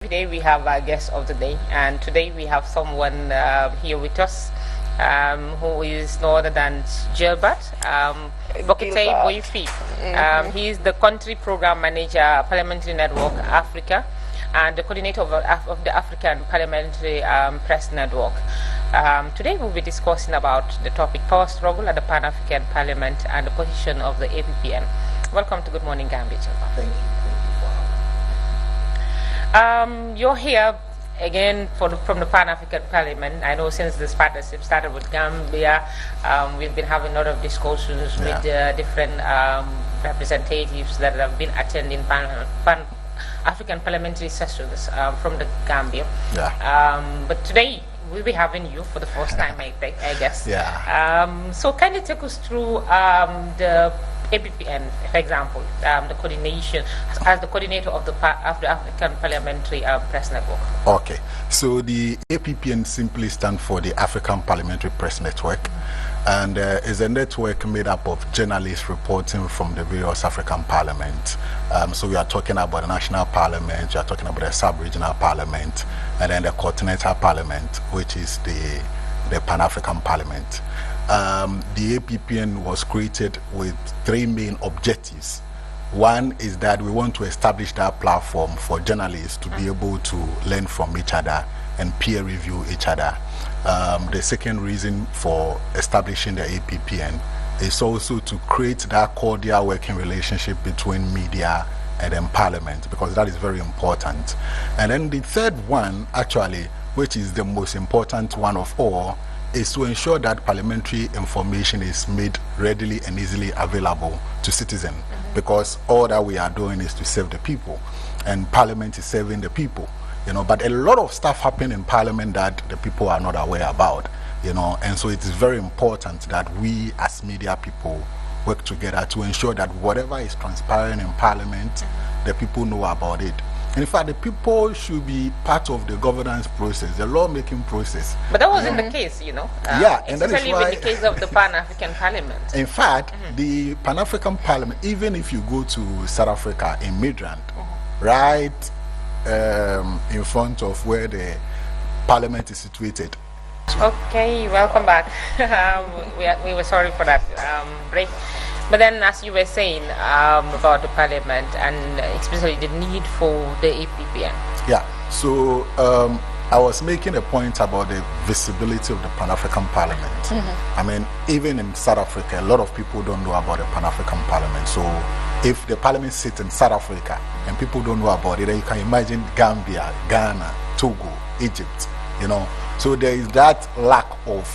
Today we have our guest of the day, and today we have someone here with us who is no other than Gilbert Borketey Boyefio. He is the country program manager, Parliamentary Network Africa, and the coordinator of the African Parliamentary Press Network. Today we'll be discussing about the topic power struggle at the Pan-African Parliament and the position of the APPN. Welcome to Good Morning Gambia, Gilbert. Thank you. You're here again from the Pan-African Parliament. I know since this partnership started with Gambia, we've been having a lot of discussions with different representatives that have been attending Pan-African parliamentary sessions from the Gambia. But today we'll be having you for the first time, I guess. So can you take us through the APPN, for example, the coordination as the coordinator of the African Parliamentary Press Network? Okay, so the APPN simply stands for the African Parliamentary Press Network, and is a network made up of journalists reporting from the various African parliaments. So we are talking about the National Parliament, we are talking about the Sub-Regional Parliament, and then the Continental Parliament, which is the Pan-African Parliament. The APPN was created with three main objectives. One is that we want to establish that platform for journalists to be able to learn from each other and peer review each other. The second reason for establishing the APPN is also to create that cordial working relationship between media and then Parliament, because that is very important. And then the third one, actually, which is the most important one of all, is to ensure that parliamentary information is made readily and easily available to citizens, because all that we are doing is to serve the people, and Parliament is serving the people, but a lot of stuff happen in Parliament that the people are not aware about, and so it is very important that we as media people work together to ensure that whatever is transpiring in Parliament, the people know about it. In fact, the people should be part of the governance process, the lawmaking process. But that wasn't the case, and that is why, with the case of the Pan-African Parliament. In fact, the Pan-African Parliament, even if you go to South Africa in Midrand, right in front of where the Parliament is situated. Okay, welcome back. We were sorry for that break. But then, as you were saying about the Parliament and especially the need for the APPN. Yeah, so I was making a point about the visibility of the Pan-African Parliament. I mean, even in South Africa, a lot of people don't know about the Pan-African Parliament. So if the Parliament sits in South Africa and people don't know about it, then you can imagine Gambia, Ghana, Togo, Egypt, So there is that lack of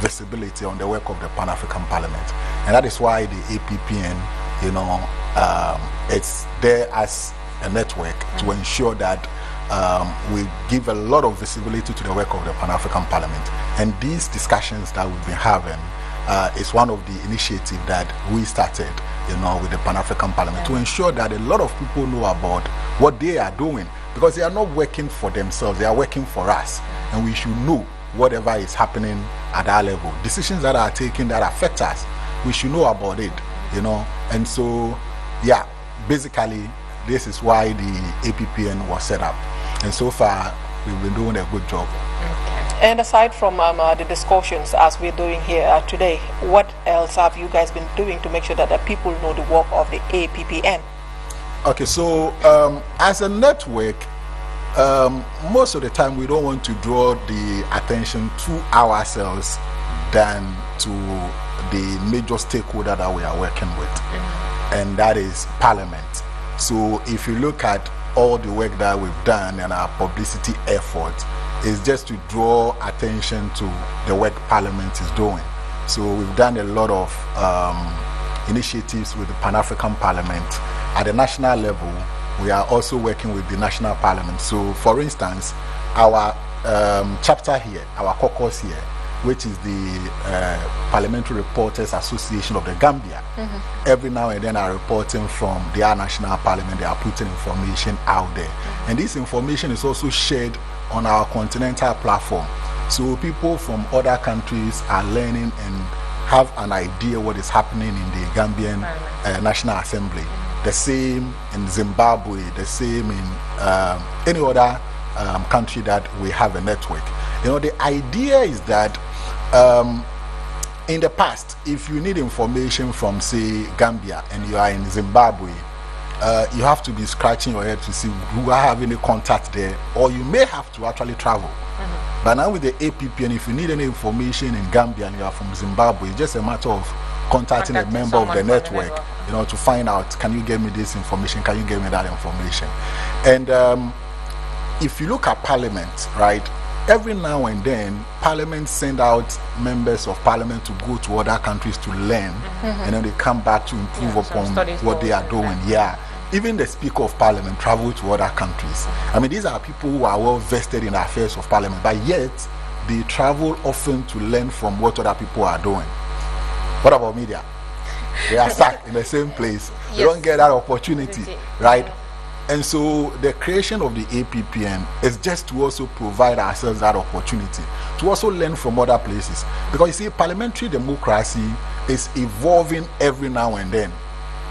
visibility on the work of the Pan-African Parliament, and that is why the APPN, it's there as a network to ensure that we give a lot of visibility to the work of the Pan-African Parliament. And these discussions that we've been having is one of the initiatives that we started, with the Pan-African Parliament, to ensure that a lot of people know about what they are doing, because they are not working for themselves, they are working for us, and we should know whatever is happening at our level. Decisions that are taken that affect us, we should know about it, And so, basically, this is why the APPN was set up. And so far, we've been doing a good job. And aside from the discussions as we're doing here today, what else have you guys been doing to make sure that the people know the work of the APPN? Okay, so as a network, most of the time we don't want to draw the attention to ourselves than to the major stakeholder that we are working with, and that is Parliament. So if you look at all the work that we've done and our publicity efforts, is just to draw attention to the work Parliament is doing. So we've done a lot of initiatives with the Pan-African Parliament. At the national level, we are also working with the National Parliament. So, for instance, our chapter here, our caucus here, which is the Parliamentary Reporters Association of the Gambia, every now and then are reporting from their National Parliament. They are putting information out there. And this information is also shared on our continental platform. So people from other countries are learning and have an idea what is happening in the Gambian National Assembly. the same in Zimbabwe, the same in any other country that we have a network. You know, the idea is that in the past, if you need information from, say, Gambia and you are in Zimbabwe, you have to be scratching your head to see who I have any contact there, or you may have to actually travel. But now with the APPN, if you need any information in Gambia and you are from Zimbabwe, it's just a matter of contacting a member of the network, you know, to find out, can you give me this information, can you give me that information? And if you look at Parliament, right, every now and then, Parliament send out members of Parliament to go to other countries to learn, and then they come back to improve upon what they are doing. Yeah. Even the Speaker of Parliament travel to other countries. I mean, these are people who are well vested in the affairs of Parliament, but yet they travel often to learn from what other people are doing. What about media? They are stuck in the same place. They don't get that opportunity, right? And so the creation of the APPN is just to also provide ourselves that opportunity to also learn from other places. Because you see, parliamentary democracy is evolving every now and then.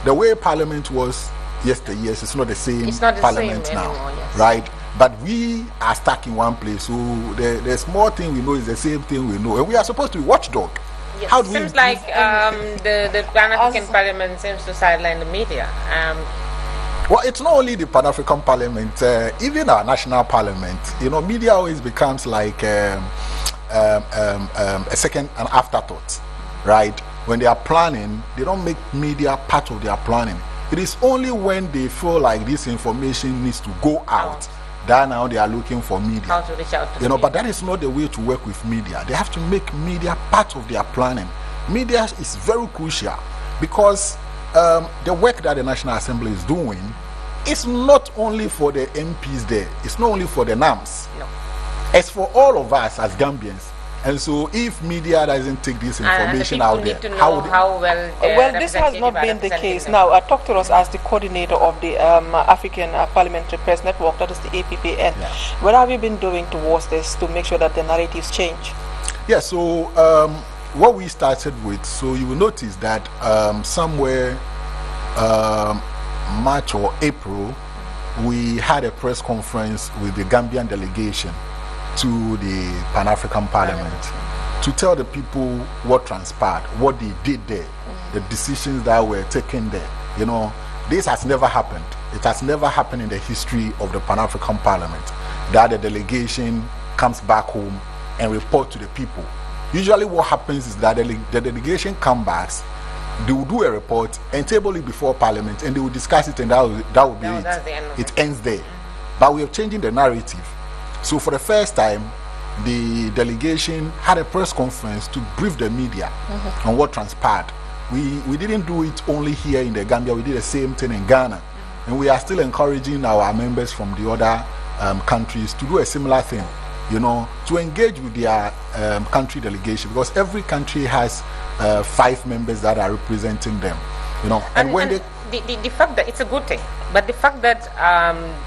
The way Parliament was yesteryears, it's not the same Parliament now, right? But we are stuck in one place. So the small thing we know is the same thing we know. And we are supposed to be watchdog. Yes. How do seems we like the Pan-African Parliament seems to sideline the media. Well, it's not only the Pan-African Parliament, even our national parliament. You know, media always becomes like a second, an afterthought, right? When they are planning, they don't make media part of their planning. It is only when they feel like this information needs to go out that now they are looking for media. How to reach out to you know, but that is not the way to work with media. They have to make media part of their planning. Media is very crucial because the work that the National Assembly is doing is not only for the MPs there. It's not only for the NAMs. No. It's for all of us as Gambians. And so if media doesn't take this information out there, how well this has not been the case. Now, talk to us as the coordinator of the African Parliamentary Press Network, that is the APPN. Yeah. What have you been doing towards this to make sure that the narratives change? Yeah, so what we started with, so you will notice that somewhere March or April, we had a press conference with the Gambian delegation to the Pan-African Parliament to tell the people what transpired, what they did there, the decisions that were taken there. You know, this has never happened. It has never happened in the history of the Pan-African Parliament that the delegation comes back home and report to the people. Usually what happens is that the delegation comes back, they will do a report and table it before Parliament, and they will discuss it, and that will be it. It ends there. But we are changing the narrative. So for the first time, the delegation had a press conference to brief the media on what transpired. We didn't do it only here in the Gambia, we did the same thing in Ghana. And we are still encouraging our members from the other countries to do a similar thing, you know, to engage with their country delegation, because every country has 5 members that are representing them, you know. And when the fact that it's a good thing, but the fact that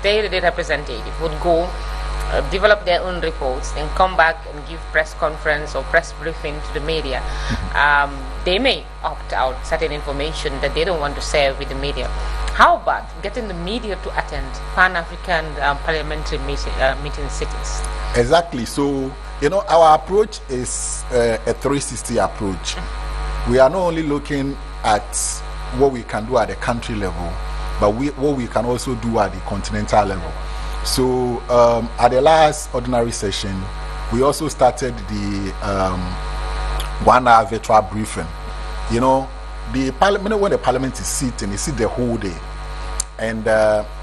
the representative would go develop their own reports and come back and give press conference or press briefing to the media, they may opt out certain information that they don't want to share with the media. How about getting the media to attend Pan-African Parliamentary meeting sittings? Exactly. So, you know, our approach is a 360 approach. We are not only looking at what we can do at the country level, but what we can also do at the continental level. So at the last ordinary session, we also started the 1-hour virtual briefing. You know, the parliament, when the parliament is sitting, they sit the whole day. And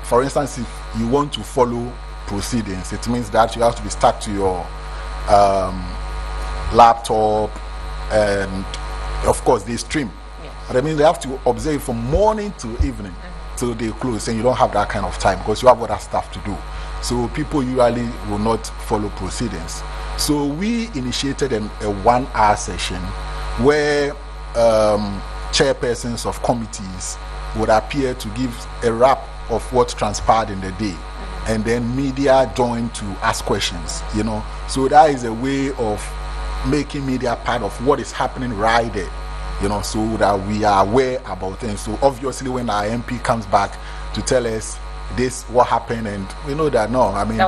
for instance, if you want to follow proceedings, it means that you have to be stuck to your laptop, and of course they stream. Yes. But I mean, they have to observe from morning to evening till they close, and you don't have that kind of time because you have other stuff to do. So people usually will not follow proceedings. So we initiated a 1-hour session where chairpersons of committees would appear to give a wrap of what transpired in the day, and then media joined to ask questions, you know. So that is a way of making media part of what is happening right there. so that we are aware about things. So obviously when our MP comes back to tell us this what happened, and we know that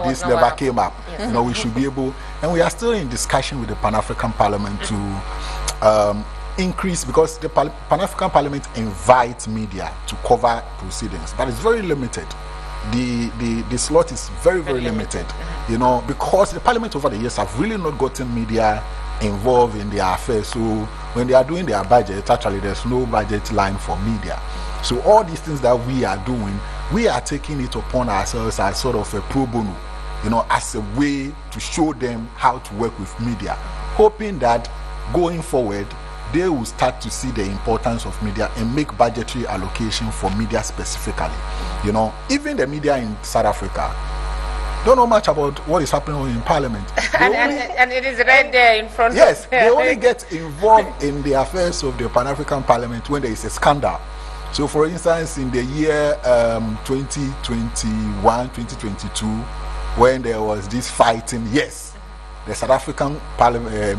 this never came up. Yes. We should be able, and we are still in discussion with the Pan-African Parliament to increase, because the Pan-African Parliament invites media to cover proceedings, but it's very limited. The slot is very limited, because the Parliament over the years have really not gotten media involved in their affairs. So when they are doing their budget, actually there's no budget line for media. So all these things that we are doing, we are taking it upon ourselves as sort of a pro bono, as a way to show them how to work with media, hoping that going forward they will start to see the importance of media and make budgetary allocation for media specifically. Even the media in South Africa don't know much about what is happening in Parliament. and it is right there in front of Yes, they only get involved in the affairs of the Pan-African Parliament when there is a scandal. So for instance, in the year 2021, 2022, when there was this fighting, yes, the South African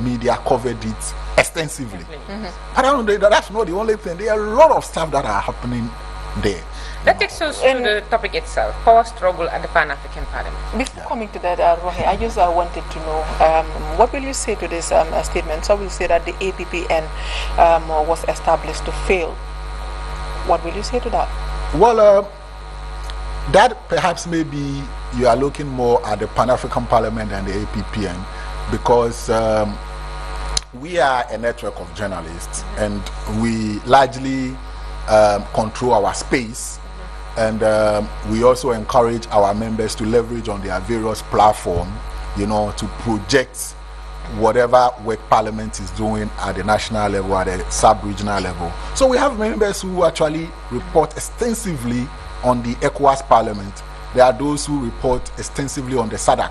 media covered it extensively. But I don't know, that's not the only thing. There are a lot of stuff that are happening there. That takes us to the topic itself, power struggle at the Pan-African Parliament. Before coming to that, Rohi, I just wanted to know, what will you say to this statement? So we'll say that the APPN was established to fail. What will you say to that? Well, that perhaps maybe you are looking more at the Pan-African Parliament and the APPN, because we are a network of journalists, and we largely control our space, and we also encourage our members to leverage on their various platforms, to project whatever work Parliament is doing at the national level, at the sub-regional level. So we have members who actually report extensively on the ECOWAS Parliament. There are those who report extensively on the SADC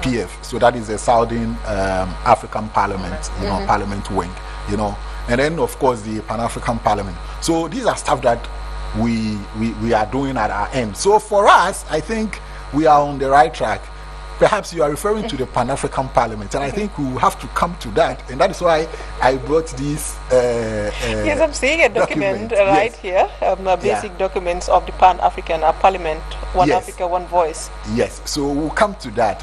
PF, so that is the Southern African Parliament, Parliament wing, and then of course the Pan-African Parliament. So these are stuff that we are doing at our end. So for us, I think we are on the right track. Perhaps you are referring to the Pan-African Parliament, and I think we will have to come to that, and that is why I brought these yes, I'm seeing a document right here, basic documents of the Pan-African Parliament, One Africa, One Voice. Yes, so we'll come to that.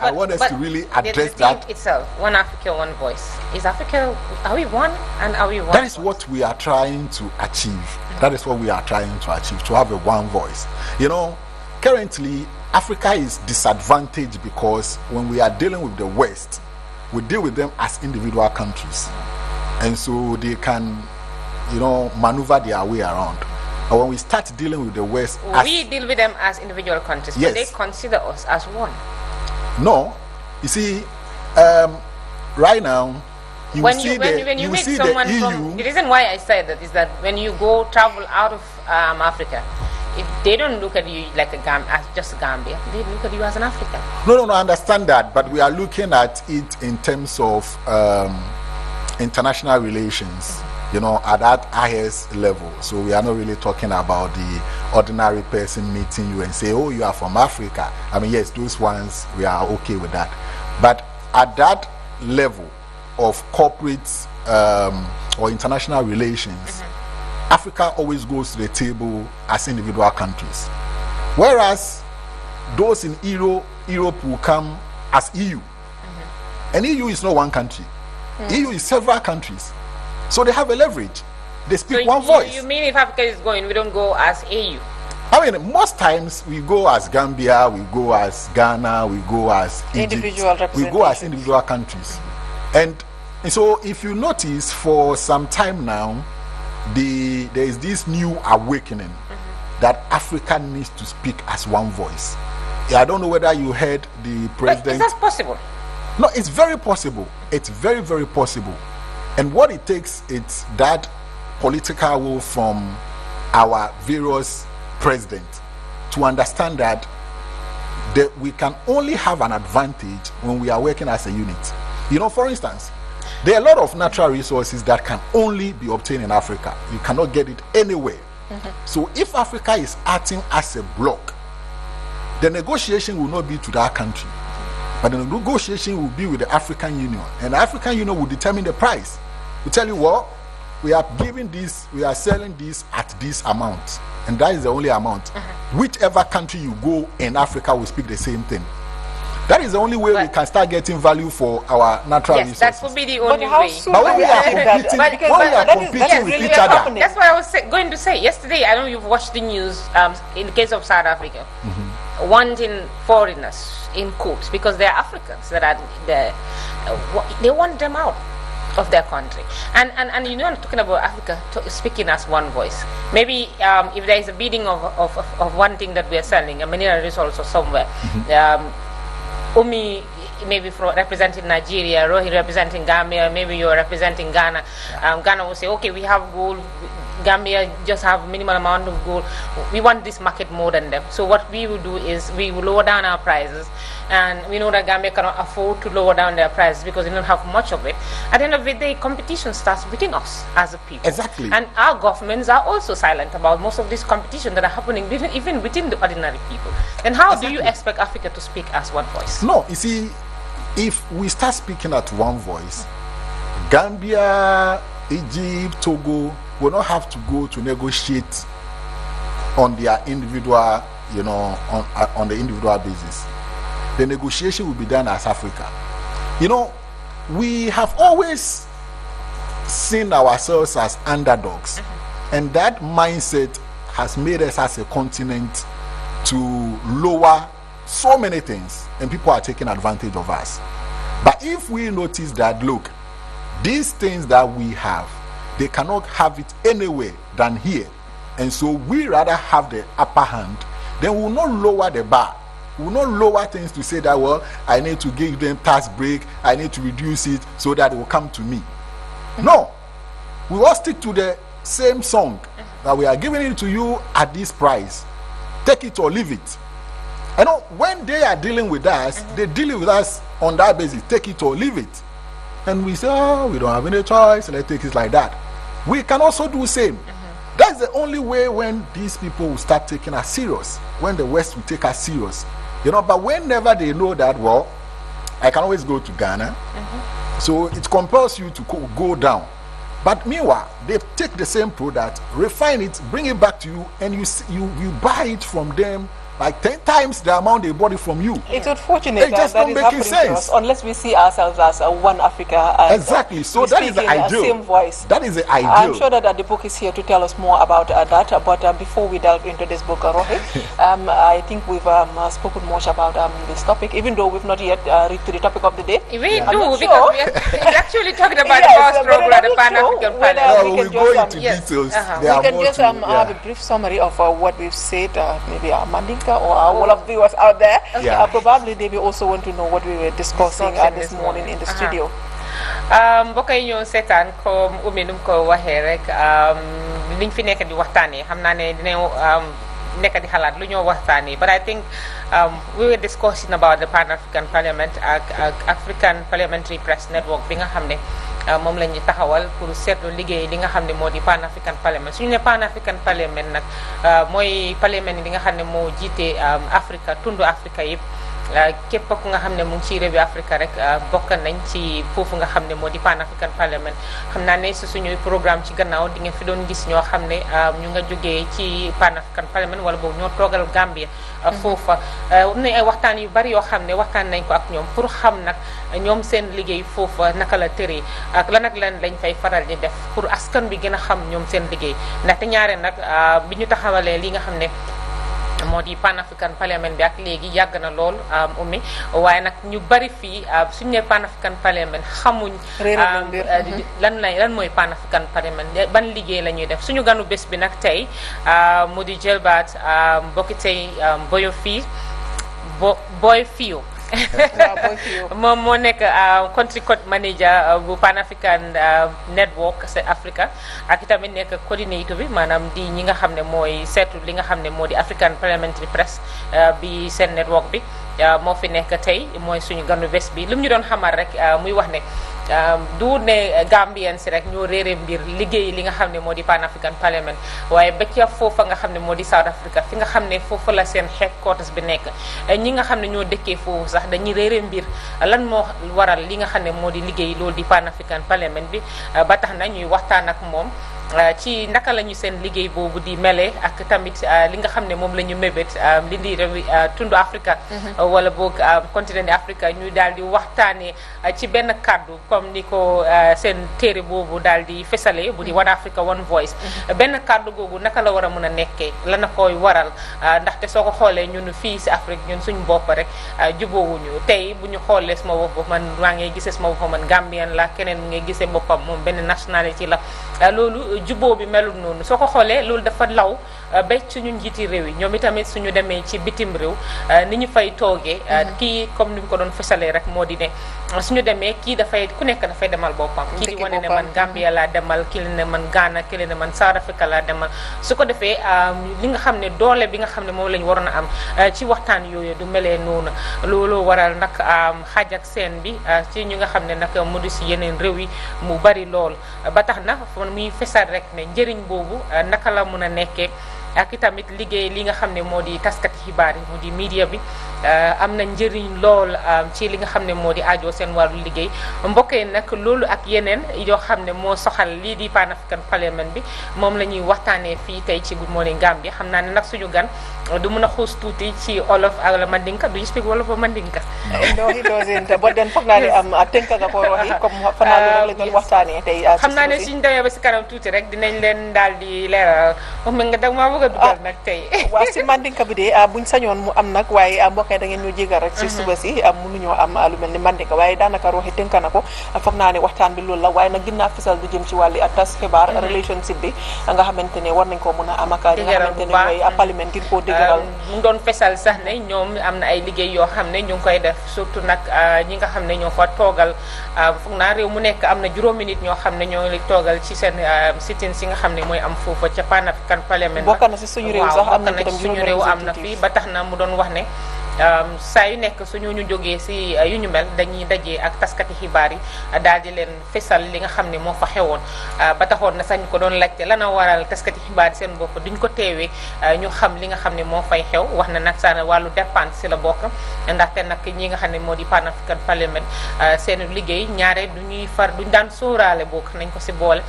I want us to really address the that. Itself, One Africa, One Voice. Is Africa, are we one, and are we one? That is what we are trying to achieve. That is what we are trying to achieve, to have a one voice. Currently, Africa is disadvantaged because when we are dealing with the West, we deal with them as individual countries, and so they can, maneuver their way around. But when we start dealing with the West, we deal with them as individual countries, yes, but they consider us as one. No, you see, right now, when you meet someone from, the reason why I say that is that when you travel out of Africa, they don't look at you like as just a Gambia. They look at you as an African. No, I understand that, but we are looking at it in terms of international relations, at that highest level. So we are not really talking about the ordinary person meeting you and say, oh, you are from Africa. I mean, yes, those ones, we are okay with that. But at that level of corporate or international relations, Africa always goes to the table as individual countries, whereas those in Europe will come as EU, and EU is not one country. EU is several countries, so they have a leverage. They speak one voice. You mean if Africa is going, we don't go as EU? I mean, most times we go as Gambia, we go as Ghana, we go as Egypt, we go as individual countries, and so if you notice, for some time now, there is this new awakening that Africa needs to speak as one voice. I don't know whether you heard the president. But is that possible? No, it's very possible. It's very, very possible. And what it takes is that political will from our various presidents to understand that we can only have an advantage when we are working as a unit. For instance, there are a lot of natural resources that can only be obtained in Africa. You cannot get it anywhere. So if Africa is acting as a bloc, the negotiation will not be to that country, but the negotiation will be with the African Union, and the African Union will determine the price. We tell you what, we are giving this, we are selling this at this amount, and that is the only amount. Whichever country you go in Africa will speak the same thing. That is the only way we can start getting value for our natural resources. Yes, that would be the only way. But when we are competing with each other. That's what I was going to say. Yesterday, I know you've watched the news in the case of South Africa, wanting foreigners in coups because they are Africans that are there. They want them out of their country. And you know, I'm talking about Africa speaking as one voice. Maybe if there is a bidding of one thing that we are selling, a mineral resource or somewhere, Umi maybe representing Nigeria, Rohi representing Gambia, maybe you're representing Ghana. Ghana will say, okay, we have gold, Gambia just have minimal amount of gold. We want this market more than them. So what we will do is we will lower down our prices, and we know that Gambia cannot afford to lower down their prices because they don't have much of it. At the end of the day, competition starts within us as a people. Exactly. And our governments are also silent about most of this competition that are happening even within the ordinary people. Then how do you expect Africa to speak as one voice? No, you see, if we start speaking at one voice, Gambia, Egypt, Togo will not have to go to negotiate on their individual, on the individual basis. The negotiation will be done as Africa. We have always seen ourselves as underdogs, and that mindset has made us as a continent to lower so many things, and people are taking advantage of us. But if we notice that, look, these things that we have, they cannot have it anywhere than here, and so we rather have the upper hand, then we will not lower the bar. We will not lower things to say that, well, I need to give them tax break, I need to reduce it so that it will come to me. No, we all stick to the same song, that we are giving it to you at this price. Take it or leave it. When they are dealing with us, they deal with us on that basis. Take it or leave it. And we say, oh, we don't have any choice, let's take it like that. We can also do the same. That's the only way when these people will start taking us serious, when the West will take us serious. But whenever they know that, well, I can always go to Ghana, so it compels you to go down. But meanwhile, they take the same product, refine it, bring it back to you, and you buy it from them like 10 times the amount they bought it from you. It's unfortunate that is happening to us, unless we see ourselves as one Africa. Exactly. So that is the ideal. Same voice. That is the ideal. I'm sure that the book is here to tell us more about that. But before we delve into this book, Rohi, I think we've spoken much about this topic, even though we've not yet reached the topic of the day. We do, because we're actually talking about the power struggle at the PanAfrican Parliament. We go into details. We can just have a brief summary of what we've said, maybe our Mandinka or our all of viewers out there. Probably they will also want to know what we were discussing this morning in the studio. mbokk yi ñoo seetaan comme Oumy nu mu ko waxee rek liñ fi nekk di waxtaanee xam naa ne dinañ nekk di xalaat lu ñoo waxtaanee, but I think we were discussing about the Pan-African Parliament ak African Parliamentary Press Network bi nga xam ne moom la ñu taxawal pour seetlu liggéey li nga xam ne moo di Pan-African Parliament. Suñu ne Pan-African Parliament nag mooy parlement bi nga xam ne moo jiite Africa, tundu Africa yëpp. Képp ku nga xam ne mu ngi ci réewi Afrique rek bokk nañ ci foofu nga xam ne moo di Pan-African Parliament. Xam naa ne si suñuy programme ci gannaaw di nga fi doon gis ñoo xam ne ñu nga jógee ci Pan-African Parliament wala boobu ñoo toogal Gambia foofa. Am na ay waxtaan yu bari yoo xam ne waxtaan nañ ko ak ñoom pour xam nag ñoom seen liggéey foofa naka la tëree ak lan ak lan lañ fay faral di def pour askan bi gën a xam ñoom seen liggéey. Ndaxte ñaare nag bi ñu taxawalee li nga xam ne moo di Pan-African Parliament bi ak léegi yàgg na lool Oumy, waaye nag ñu bari fii suñu ne Pan-African Parliament xamuñ lan mooy Pan-African Parliament, ban liggéey la ñuy def. Suñu ganu bés bi nag tey mu di Gilbert Borketey Boyefio moom moo nekk country code manager bu Pan-African Network Africa, ak itamit nekk coordinator bi maanaam di ñi nga xam ne mooy seetu li nga xam ne moo di African Parliamentary Press bi seen network bi. moo fi nekk tey mooy suñu ganu bés bi lu mu ñu doon xamal rek muy wax ne du ne Gambien si rek ñoo réere mbir liggéey li nga xam ne moo di Pan-African Parliament waaye ba ca foofa nga xam ne moo di South Africa fi nga xam ne foofu la seen headquarters bi nekk ñi nga xam ne ñoo dëkkee foofu sax dañuy réere mbir lan moo waral li nga xam ne moo di liggéey loolu di Pan-African Parliament bi ba tax na ñuy waxtaan ak moom ci naka la ñu seen liggéey boobu di mele ak tamit li nga xam ne moom la ñu mébét li di réew tundu Afrique wala boog continent Afrique ñu daal di waxtaanee ci benn kàddu comme ni ko seen téere boobu daal di fesale bu di One Africa One Voice benn kàddu googu naka la war a mën a nekkee la na koy waral ndaxte soo ko xoolee ñun fii si Afrique ñun suñu bopp rek jubóowuñu tey bu ñu xoolee sama bopp man maa ngi gisee sama bopp man Gambien la keneen mu ngi gisee boppam moom benn nationalité la loolu jubóo bi melul noonu soo ko xoolee loolu dafa law ba suñu njiiti réew yi ñoom itamit suñu demee ci bitim réew ni ñu fay toogee kii comme ni mu ko doon fësalee rek moo di ne suñu demee kii dafay ku nekk dafay demal boppam kii di wane ne man Gambia laa demal kii ne man Ghana kii ne man South Africa laa demal su ko defee li nga xam ne doole bi nga xam ne moom la ñu waroon a am ci waxtaan yooyu du melee noonu loolu waral nag xaaj ak seen bi ci ñu nga xam ne nag mu di si yeneen réew yi mu bari lool ba tax na muy fesal rek ne njëriñ boobu naka la mun a nekkee ak itamit liggéey li nga xam ne moo di taskati xibaar yi mu di media bi am na njëriñ lool ci li nga xam ne moo di aajoo seen wàllu liggéey mbokk yi nag loolu ak yeneen yoo xam ne moo soxal lii di Pan-African Parliament bi moom la ñuy waxtaanee fii tey ci Good Morning Gambia xam naa ne nag suñu gan du mun a xuus tuuti ci olof ak la mandinka do you speak wolof or mandinka? No, he doesn't. But then foog naa ne tënk nga ko waxi comme fanaa loolu la doon waxtaanee tey. xam naa ne suñu demee ba si kanam tuuti rek dinañ leen daal di leeral moom nga dag maa bëgg a dugal nag tey. waaw si mandinka bi de buñ sañoon mu am nag waaye mbokk yi da ngeen ñu jégal rek si suba si mënuñoo am lu mel ni mandinka waaye daanaka waxi tënk na ko foog naa ne waxtaan bi loolu la waaye nag ginnaaw fisal du jëm ci wàlli tas xibaar relationship bi nga xamante ne war nañ koo mën a am ak ñi nga xamante ne mooy parlement gin koo mu doon fesal sax ne ñoom am na ay liggéey yoo xam ne ñu ngi koy def surtout nag ñi nga xam ne ñoo fa toogal foog naa réew mu nekk am na juróomi nit ñoo xam ne ñoo ngi toogal ci seen sit-ins yi nga xam ne mooy am foofa ca Pan-African Parliament bokk na si suñu réew sax am na suñu réew am na fi ba tax na mu doon wax ne saa yu nekk suñu ñu jógee si yu ñu mel dañuy dajee ak taskati xibaar yi daal di leen fesal li nga xam ne moo fa xewoon ba taxoon na sax ñu ko doon laajte lana waral taskati xibaar yi seen bopp duñ ko teewee ñu xam li nga xam ne moo fay xew wax na nag saa wàllu dépense si la bokk ndaxte nag ñi nga xam ne moo di Pan-African Parliament seen liggéey ñaare duñ daan sóoraale bokk nañ ko si boole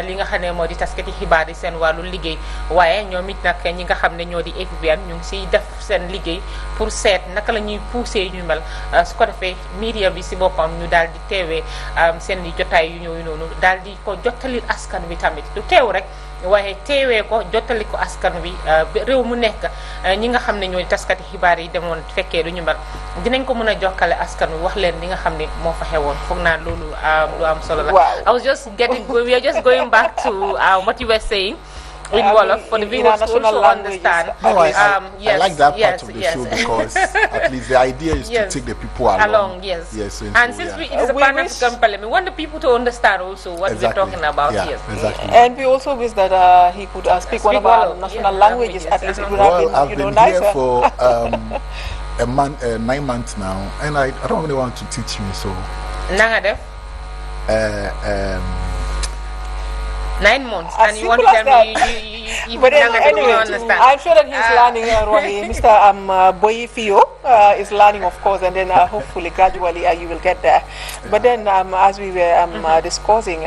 li nga xam ne moo di taskati xibaar yi seen wàllu liggéey waaye ñoom it nag ñi nga xam ne ñoo di APPN ñu ngi siy def seen liggéey pour seet naka la ñuy poussé ñu mel su ko defee media bi si boppam ñu daal di teewee seen i jotaay yu ñëw noonu daal di ko jottali askan wi tamit du teew rek waaye teewee ko jottali ko askan wi réew mu nekk ñi nga xam ne ñooy taskati xibaar yi demoon fekkee du ñu mel dinañ ko mën a jokkale askan wi wax leen li nga xam ne moo fa xewoon foog naa loolu lu am solo la. I was just we are just going back to what you were saying. In Wolof for the viewers to also understand. No, I like that part of the show because at least the idea is to take the people along. Yes. And since it is a Pan-African Parliament, we want the people to understand also what we're talking about. Yes. Exactly. And we also wish that he could speak one of our national languages. At least it would have been, nicer. Here for 9 months now, and I don't really want to teach me so. Nangadef. 9 months, and you want to tell me you but anyway, understand. I'm sure that he's learning, Mr. Boyefio is learning, of course, and then hopefully gradually you will get there. But then as we were discussing,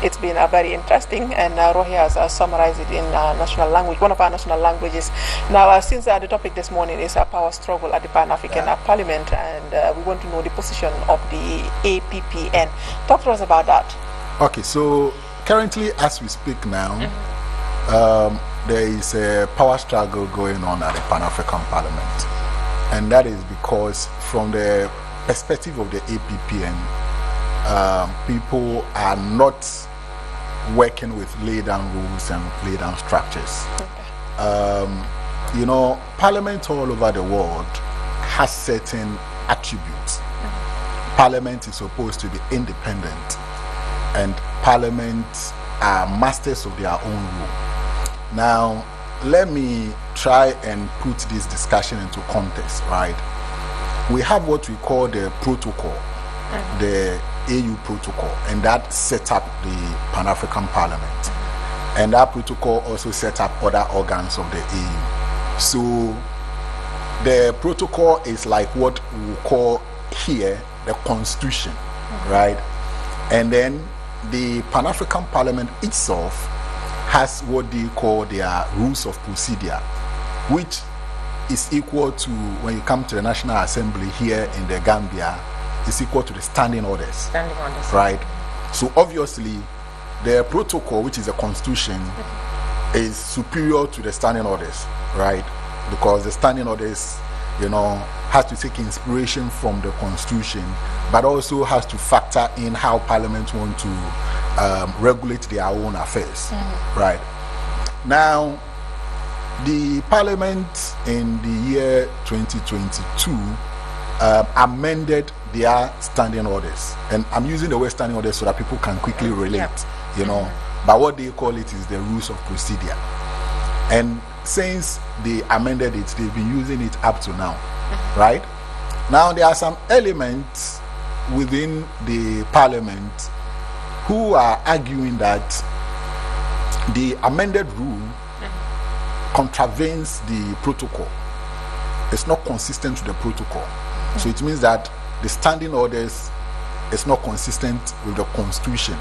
it's been very interesting, and Rohi has summarized it in national language, one of our national languages. Now, since the topic this morning is a power struggle at the Pan-African Parliament, and we want to know the position of the APPN. Talk to us about that. Okay, so currently, as we speak now, there is a power struggle going on at the Pan-African Parliament. And that is because from the perspective of the APPN, people are not working with laid-down rules and laid-down structures. Okay. You know, Parliament all over the world has certain attributes. Parliament is supposed to be independent, and parliaments are masters of their own rule. Now, let me try and put this discussion into context, right? we have what we call the protocol, the AU protocol, and that set up the Pan-African Parliament. And that protocol also set up other organs of the AU. So the protocol is like what we call here the constitution, right? And then the Pan-African Parliament itself has what they call their rules of procedure, which is equal to, when you come to the National Assembly here in the Gambia, is equal to the standing orders. Standing orders. Right? So obviously, the protocol, which is a constitution, is superior to the standing orders, right? Because the standing orders, has to take inspiration from the constitution, but also has to factor in how Parliament want to regulate their own affairs, right? Now, the Parliament in the year 2022 amended their standing orders, and I'm using the word standing orders so that people can quickly relate, but what they call it is the rules of procedure. And since they amended it, they've been using it up to now, right? Now there are some elements within the Parliament who are arguing that the amended rule contravenes the protocol. It's not consistent with the protocol. So it means that the standing orders is not consistent with the constitution,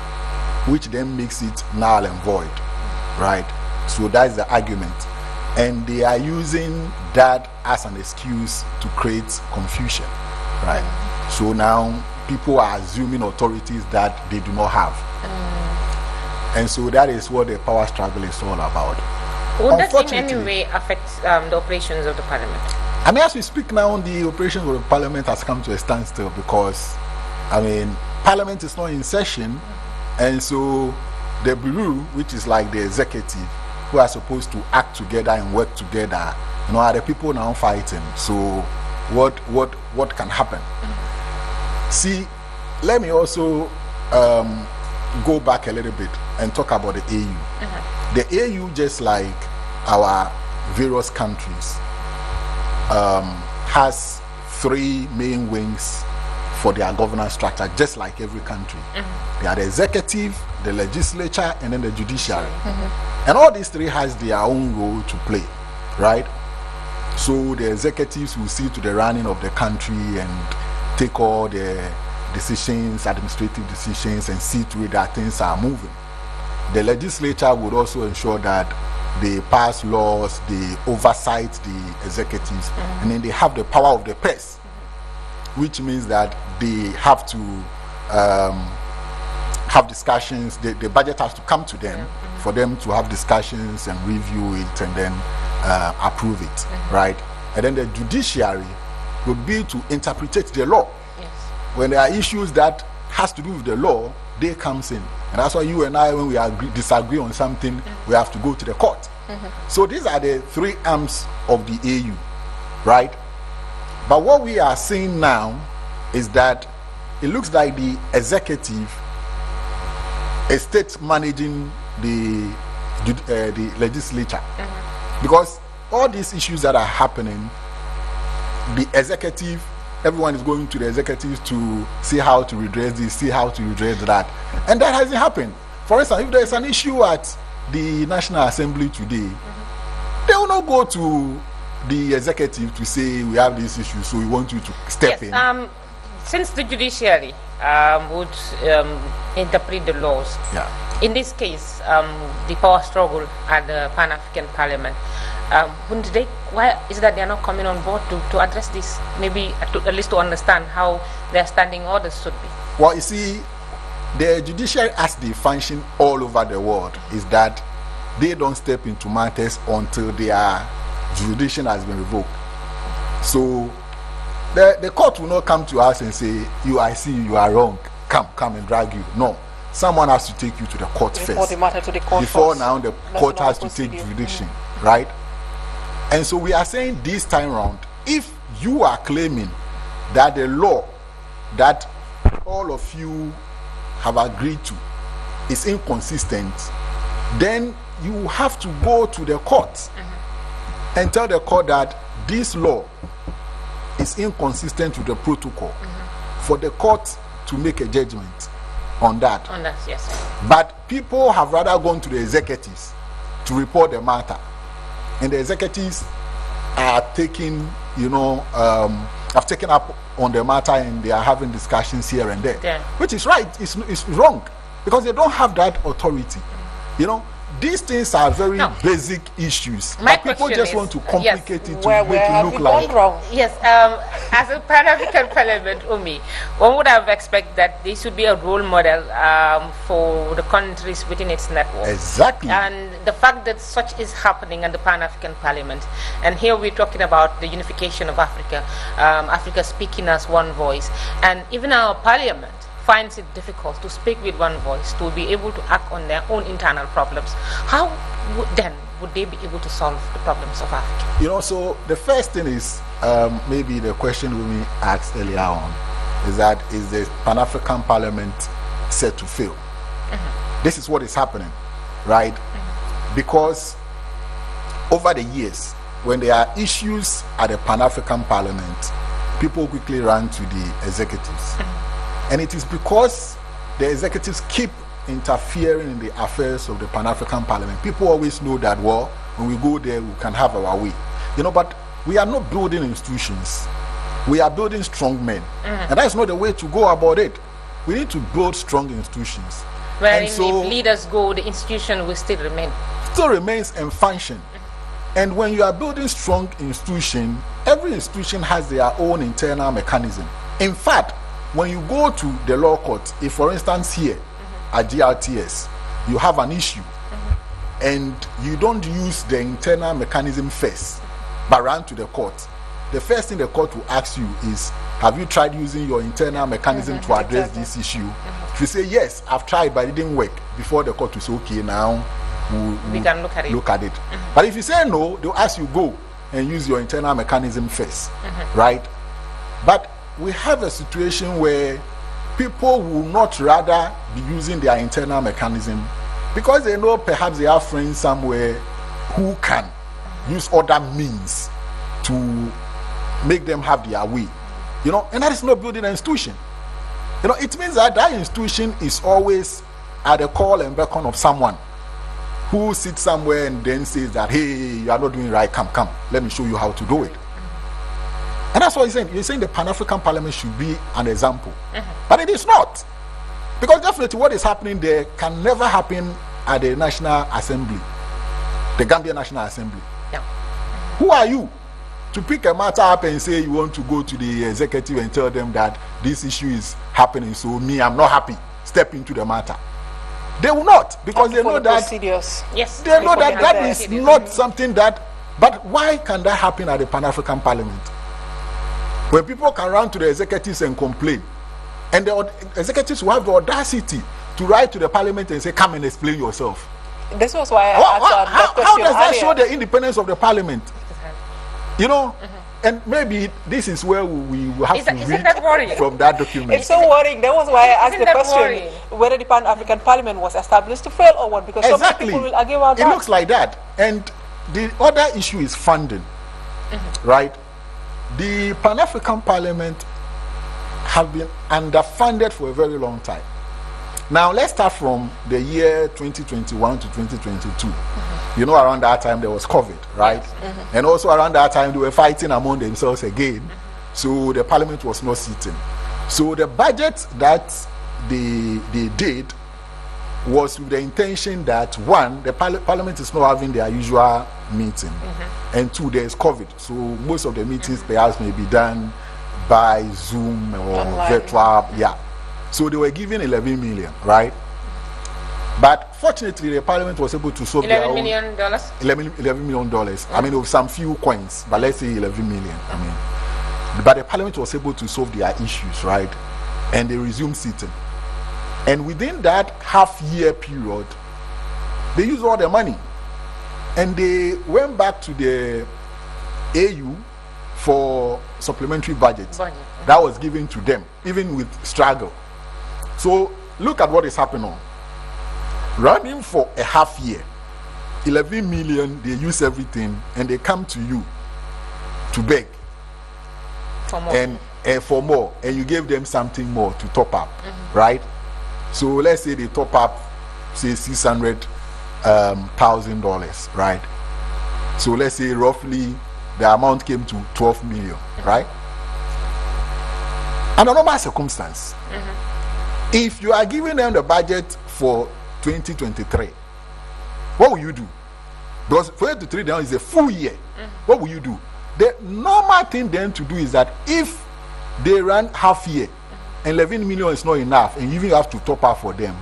which then makes it null and void, right? So that's the argument. And they are using that as an excuse to create confusion, right? So now people are assuming authorities that they do not have. And so that is what the power struggle is all about. Would that in any way affect the operations of the Parliament? I mean, as we speak now, the operations of the Parliament has come to a standstill because, Parliament is not in session, and so the Bureau, which is like the executive, who are supposed to act together and work together, are the people now fighting. So what can happen? See, let me also go back a little bit and talk about the AU. The AU, just like our various countries, has three main wings for their governance structure, just like every country. They are the executive, the legislature, and then the judiciary. And all these three has their own role to play, right? So the executives will see to the running of the country and take all the decisions, administrative decisions, and see to it that things are moving. The legislature would also ensure that they pass laws, they oversight the executives, and then they have the power of the purse, which means that they have to have discussions. The budget has to come to them for them to have discussions and review it and then approve it, right? And then the judiciary would be to interpret the law. When there are issues that has to do with the law, they comes in. And that's why you and I, when we disagree on something, we have to go to the court. So these are the three arms of the AU, right? But what we are seeing now is that it looks like the executive is state managing the legislature, because all these issues that are happening, the executive, everyone is going to the executives to see how to redress this, see how to redress that, and that hasn't happened. For instance, if there is an issue at the National Assembly today, they will not go to the executive to say we have this issue, so we want you to step in. Since the judiciary would interpret the laws, in this case, the power struggle at the Pan-African Parliament, why is that they are not coming on board to address this? Maybe at least to understand how their standing orders should be. Well, you see, the judiciary, as they function all over the world, is that they don't step into matters until their jurisdiction has been revoked. So the court will not come to us and say, I see you are wrong, come and drag you. No, someone has to take you to the court first. The matter to the court before first. Now the court has to take jurisdiction, right? And so we are saying this time around, if you are claiming that the law that all of you have agreed to is inconsistent, then you have to go to the court and tell the court that this law is inconsistent with the protocol for the court to make a judgment on that. On that, yes. But people have rather gone to the executives to report the matter, and the executives are taking, have taken up on the matter, and they are having discussions here and there, which is right. It's wrong, because they don't have that authority. These things are very basic issues, but people just want to complicate it to make it look like wrong. Yes, as a Pan-African Parliament, one would have expected that there should be a role model for the countries within its network. Exactly. And the fact that such is happening at the Pan-African Parliament, and here we're talking about the unification of Africa, Africa speaking as one voice, and even our parliament finds it difficult to speak with one voice, to be able to act on their own internal problems. How would they be able to solve the problems of Africa? So the first thing is, maybe the question we asked earlier on, is that is the Pan-African Parliament set to fail? This is what is happening, right? Because over the years, when there are issues at the Pan-African Parliament, people quickly run to the executives. And it is because the executives keep interfering in the affairs of the Pan-African Parliament. People always know that, well, when we go there, we can have our way. But we are not building institutions. We are building strong men. And that's not the way to go about it. We need to build strong institutions. Wherein if leaders go, the institution will still remain. Still remains and function. And when you are building strong institution, every institution has their own internal mechanism. In fact, when you go to the law court, if for instance here at GRTS, you have an issue and you don't use the internal mechanism first, but run to the court, the first thing the court will ask you is, have you tried using your internal mechanism to address this issue? If you say, yes, I've tried, but it didn't work, before the court will say, okay, now we can look at it. But if you say no, they'll ask you, go and use your internal mechanism first, right? But we have a situation where people will not rather be using their internal mechanism because they know perhaps they have friends somewhere who can use other means to make them have their way, and that is not building an institution. It means that that institution is always at the call and beckon of someone who sits somewhere and then says that, hey, you are not doing right, come, let me show you how to do it. And that's what you're saying. You're saying the Pan-African Parliament should be an example. But it is not. Because definitely what is happening there can never happen at the National Assembly, the Gambia National Assembly. Who are you to pick a matter up and say you want to go to the executive and tell them that this issue is happening, so I'm not happy, step into the matter? They will not, because they know that yes, they know that is not something that. But why can that happen at the Pan-African Parliament? When people can run to the executives and complain, and the executives will have the audacity to write to the parliament and say, come and explain yourself. This was why I asked that question. How does that earlier show the independence of the parliament? And maybe this is where we will have to read from that document. It's so worrying. That was why I asked the question whether the Pan-African Parliament was established to fail or what, because so many people will argue about that. It looks like that. And the other issue is funding, right? The Pan-African Parliament have been underfunded for a very long time. Now, let's start from the year 2021 to 2022. Around that time there was COVID, right? And also around that time they were fighting among themselves again. So the Parliament was not sitting. So the budget that they did was with the intention that, one, the Parliament is not having their usual meeting, and two, there is COVID, so most of the meetings perhaps may be done by Zoom or virtual. So they were given 11 million, right? But fortunately, the Parliament was able to solve their own $11 million. $11 million. I mean, with some few coins, but let's say 11 million. But the Parliament was able to solve their issues, right? And they resumed sitting. And within that half-year period, they used all the money. And they went back to the AU for supplementary budget. That was given to them, even with struggle. So look at what is happening. Running for a half year, 11 million, they use everything, and they come to you to beg. for more, and you gave them something more to top up, right? So let's say they top up, say $600,000, right? So let's say roughly the amount came to 12 million, right? Under normal circumstance, if you are giving them the budget for 2023, what will you do? Because 2023 now is a full year. What will you do? The normal thing then to do is that if they run half year and 11 million is not enough and you even have to top up for them,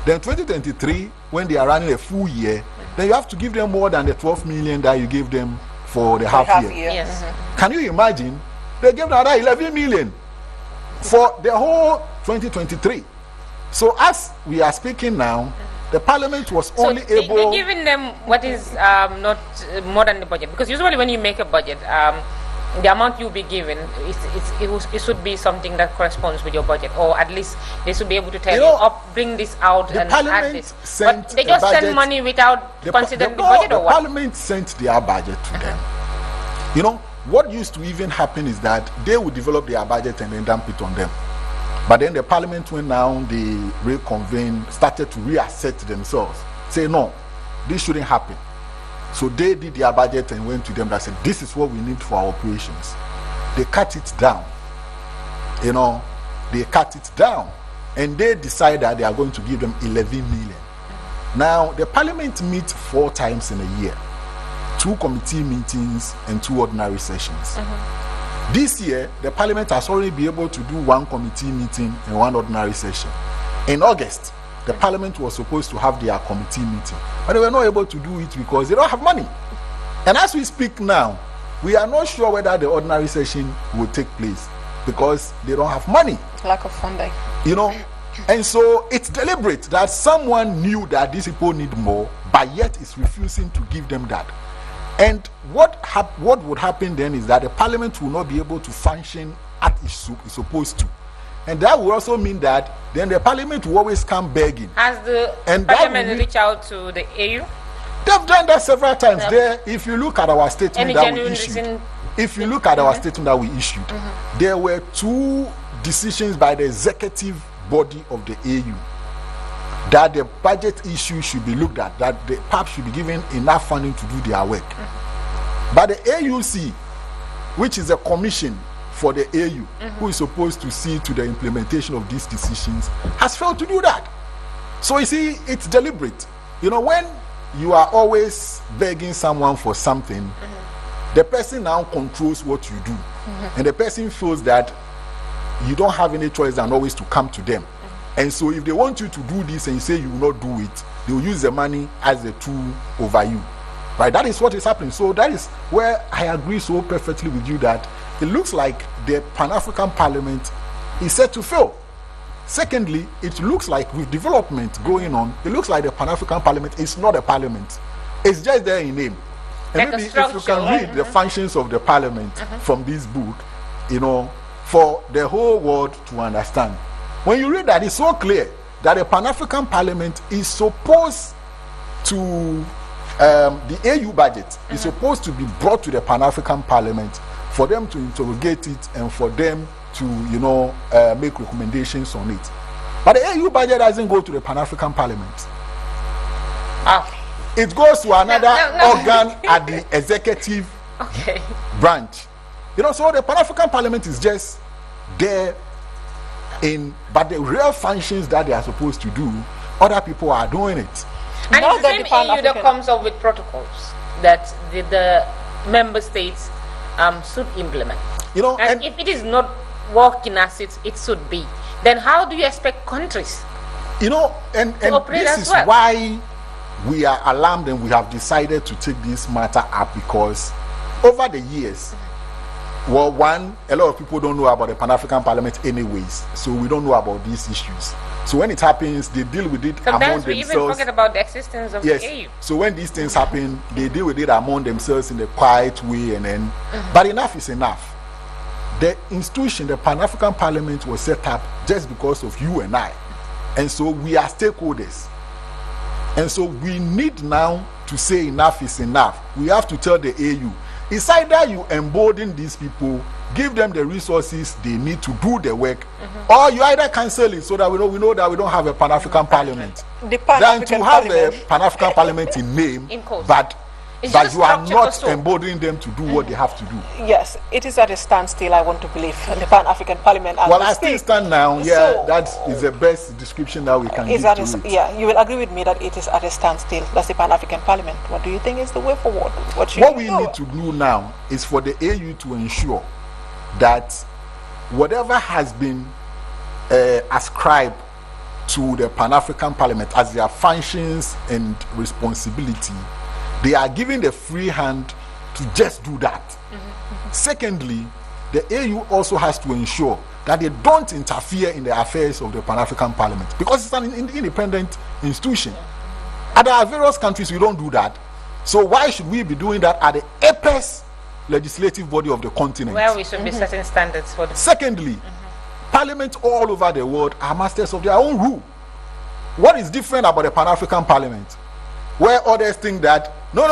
then 2023, when they are running a full year, then you have to give them more than the 12 million that you gave them for the half year. Yes. Can you imagine? They gave another 11 million for the whole 2023. So as we are speaking now, the parliament was only able... They're giving them what is not more than the budget. Because usually when you make a budget, the amount you'll be given, it should be something that corresponds with your budget. Or at least they should be able to tell you, bring this out and add this. But they just send money without considering the budget or what? The parliament sent their budget to them. You know, what used to even happen is that they would develop their budget and then dump it on them. But then the parliament went down, they reconvened, started to reassert themselves, say no, this shouldn't happen. So they did their budget and went to them and said, this is what we need for our operations. They cut it down. You know, they cut it down. And they decided that they are going to give them 11 million. Now, the parliament meets 4 times in a year. 2 committee meetings and 2 ordinary sessions. This year, the parliament has already been able to do 1 committee meeting and 1 ordinary session. In August, the parliament was supposed to have their committee meeting, but they were not able to do it because they don't have money. And as we speak now, we are not sure whether the ordinary session will take place because they don't have money. Lack of funding. You know, and so it's deliberate that someone knew that these people need more, but yet is refusing to give them that. And what would happen then is that the parliament will not be able to function as it's supposed to. And that will also mean that then the parliament will always come begging. Has the parliament reached out to the AU? They've done that several times. There, if you look at our statement that we issued, there were 2 decisions by the executive body of the AU that the budget issue should be looked at, that the PAP should be given enough funding to do their work. But the AUC, which is a commission for the AU, who is supposed to see to the implementation of these decisions, has failed to do that. So you see, it's deliberate. You know, when you are always begging someone for something, the person now controls what you do. And the person feels that you don't have any choice than always to come to them. And so if they want you to do this and you say you will not do it, they will use the money as a tool over you. Right? That is what is happening. So that is where I agree so perfectly with you that it looks like the Pan-African Parliament is set to fail. Secondly, it looks like with development going on, it looks like the Pan-African Parliament is not a parliament. It's just there in name. And maybe if you can read the functions of the parliament from this book, you know, for the whole world to understand. When you read that, it's so clear that the Pan-African Parliament is supposed to, the AU budget is supposed to be brought to the Pan-African Parliament for them to interrogate it and for them to, you know, make recommendations on it. But the AU budget doesn't go to the Pan-African Parliament. It goes to another organ at the executive branch. You know, so the Pan-African Parliament is just there but the real functions that they are supposed to do, other people are doing it. And it's the same AU that comes up with protocols that the member states should implement. You know, and if it is not working as it should be, then how do you expect countries, you know, and this is why we are alarmed and we have decided to take this matter up, because over the years, well, one, a lot of people don't know about the Pan-African Parliament anyways, so we don't know about these issues. So when it happens, they deal with it among themselves. Sometimes we even forget about the existence of the AU. So when these things happen, they deal with it among themselves in a quiet way, and then, but enough is enough. The institution, the Pan-African Parliament, was set up just because of you and I, and so we are stakeholders. And so we need now to say enough is enough. We have to tell the AU, it's either you embolden these people give them the resources they need to do the work, or you either cancel it so that we know that we don't have a Pan-African Parliament. The Pan-African Than to have Parliament. a Pan-African Parliament in name, In course. but It's you just are structured not also. embodying them to do what they have to do. Yes, it is at a standstill, I want to believe, the Pan-African Parliament. Well, I still stand now. Yeah, So- that is the best description that we can give to it. Yeah, you will agree with me that it is at a standstill. That's the Pan-African Parliament. What do you think is the way forward? What We need to do now is for the AU to ensure that whatever has been ascribed to the Pan-African Parliament as their functions and responsibility, they are given the free hand to just do that. Secondly, the AU also has to ensure that they don't interfere in the affairs of the Pan-African Parliament, because it's an independent institution. And there are various countries we don't do that. So why should we be doing that at the apex legislative body of the continent? Where we should be setting standards for the... Secondly, parliaments all over the world are masters of their own rule. What is different about the Pan-African Parliament, where others think that no,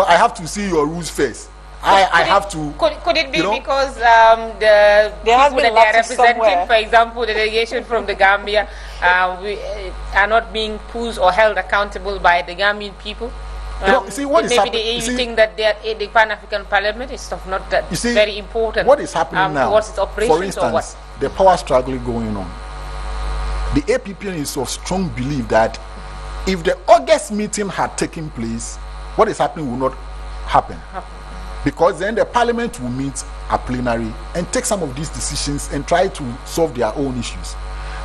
I have to see your rules first. I have to. Could it be you know, because the There has people been that they are lapses representing, somewhere. for example, the delegation from the Gambia, are not being pushed or held accountable by the Gambian people? see what is maybe happening- the EU see- think that the Pan-African Parliament is of not that You see, very important. what is happening now? Towards its operations, for instance, or what? the power struggle going on. The APPN is of strong belief that if the August meeting had taken place, what is happening will not happen. Because then the Parliament will meet a plenary and take some of these decisions and try to solve their own issues.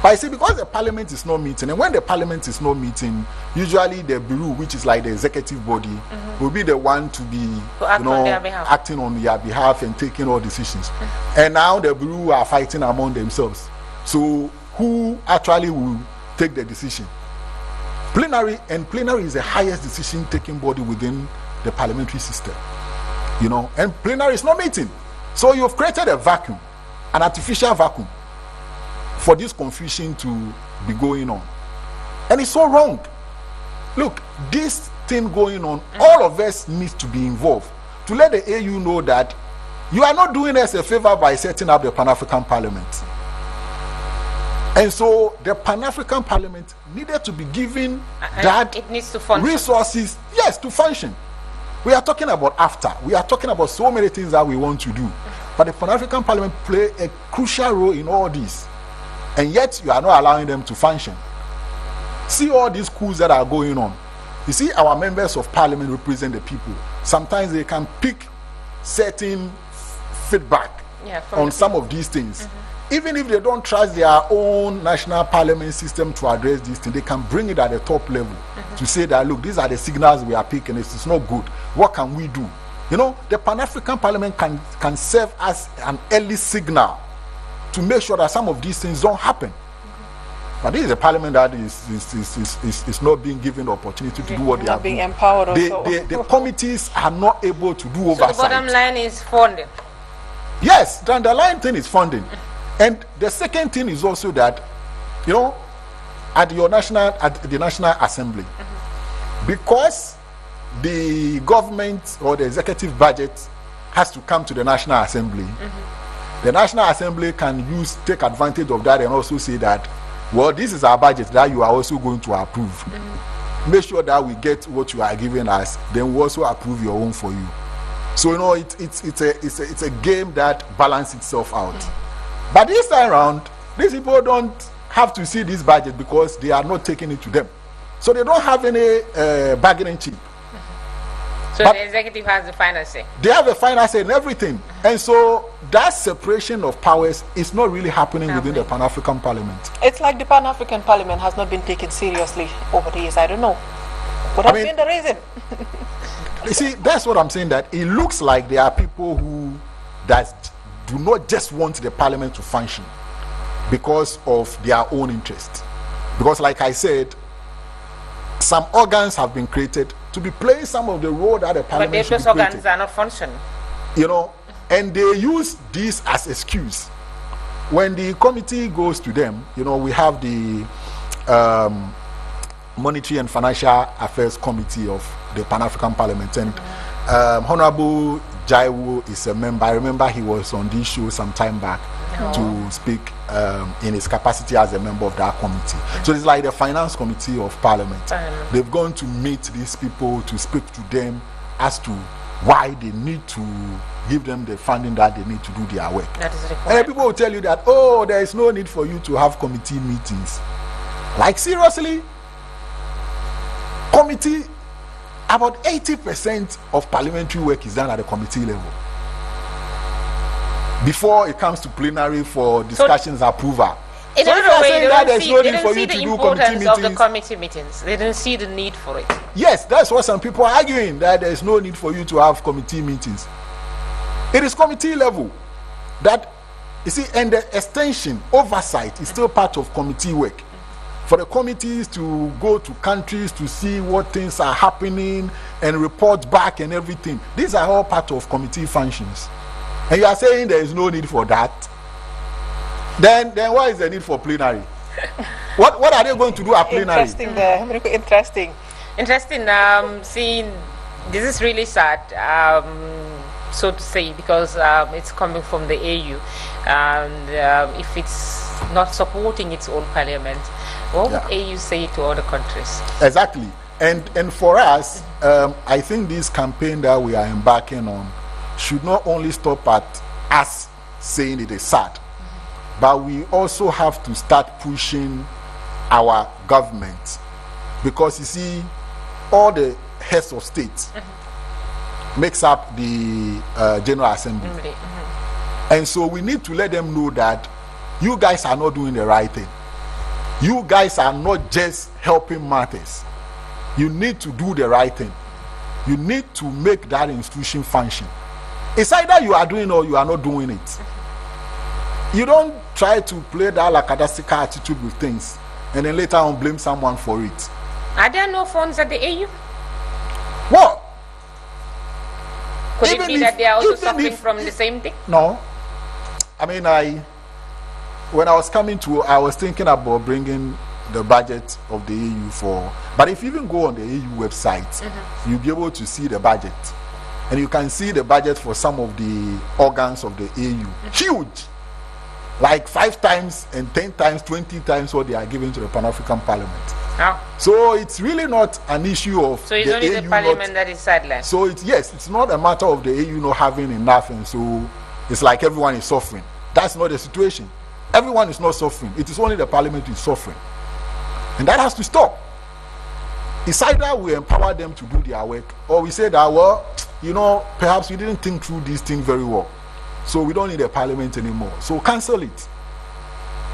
But I see, because the Parliament is not meeting, and when the Parliament is not meeting, usually the Bureau, which is like the executive body, will be the one to be act on their behalf. acting on their behalf and taking all decisions. And now the Bureau are fighting among themselves. So who actually will take the decision? Plenary, and plenary is the highest decision-taking body within the parliamentary system. And plenary is not meeting. So you've created a vacuum, an artificial vacuum, for this confusion to be going on. And it's so wrong. Look, this thing going on, all of us need to be involved to let the AU know that you are not doing us a favor by setting up the Pan-African Parliament. And so the Pan-African Parliament needed to be given that it needs to function. resources, yes, to function. We are talking about after. We are talking about so many things that we want to do. But the Pan-African Parliament play a crucial role in all this. And yet you are not allowing them to function. See all these coups that are going on. You see, our members of Parliament represent the people. Sometimes they can pick certain feedback on some of these things. Even if they don't trust their own national parliament system to address these things, they can bring it at the top level to say that, look, these are the signals we are picking. It's not good. What can we do? The Pan-African Parliament can serve as an early signal to make sure that some of these things don't happen. But this is a parliament that is not being given the opportunity to do what they are being doing. empowered also. The committees are not able to do oversight. So the bottom line is funding. Yes, the underlying thing is funding. And the second thing is also that, at the National Assembly, because the government or the executive budget has to come to the National Assembly, the National Assembly can take advantage of that and also say that, well, this is our budget that you are also going to approve. Make sure that we get what you are giving us, then we also approve your own for you. So it's a game that balances itself out. But this time around, these people don't have to see this budget because they are not taking it to them. So they don't have any bargaining chip. So But the executive has the final say. they have a final say in everything. And so that separation of powers is not really happening within the Pan-African Parliament. It's like the Pan-African Parliament has not been taken seriously over the years. I don't know. What has been the reason? You see, that's what I'm saying, that it looks like there are people who do not just want the parliament to function because of their own interest. Because like I said, some organs have been created to be playing some of the role that the parliament should be But those organs created. are not functioning. And they use this as excuse. When the committee goes to them, we have the Monetary and Financial Affairs Committee of the Pan-African Parliament, and Honorable Jaiwo is a member. I remember he was on this show some time back to speak in his capacity as a member of that committee. So it's like the Finance Committee of Parliament. They've gone to meet these people to speak to them as to why they need to give them the funding that they need to do their work. That is required. And people will tell you that, oh, there is no need for you to have committee meetings. Like, seriously? Committee, about 80% of parliamentary work is done at the committee level. Before it comes to plenary for discussions, approval. In So if another you are way, saying they that don't there's see, no they need don't for see you the to do importance committee of the meetings, committee meetings. They don't see the need for it. yes, that's what some people are arguing, that there is no need for you to have committee meetings. It is committee level that, you see, and the extension, oversight is still part of committee work. For the committees to go to countries to see what things are happening and report back and everything. These are all part of committee functions. And you are saying there is no need for that. Then what is the need for plenary? What are they going to do at plenary? Interesting there. Interesting. Interesting. Seeing this is really sad, so to say, because it's coming from the AU, and if it's not supporting its own parliament, what would AU say to other countries? Exactly. And for us, I think this campaign that we are embarking on should not only stop at us saying it is sad, but we also have to start pushing our government, because you see, all the heads of state makes up the General Assembly. And so we need to let them know that you guys are not doing the right thing. You guys are not just helping matters. You need to do the right thing. You need to make that institution function. It's either you are doing or you are not doing it. You don't try to play that lackadaisical attitude with things and then later on blame someone for it. Are there no funds at the AU? What? Could it be that they are also suffering from the same thing? No. I mean, when I was coming to, I was thinking about bringing the budget of the AU for, but if you even go on the AU website, you'll be able to see the budget. And you can see the budget for some of the organs of the AU. Huge. Like 5 times and 10 times, 20 times what they are giving to the Pan-African Parliament. Oh. So it's really not an issue of so it's only AU the parliament that is sidelined. So it's not a matter of the AU not having enough, and so it's like everyone is suffering. That's not the situation. Everyone is not suffering. It is only the parliament is suffering. And that has to stop. It's either we empower them to do their work, or we say that, well, you know, perhaps we didn't think through this thing very well, so we don't need a parliament anymore. So cancel it.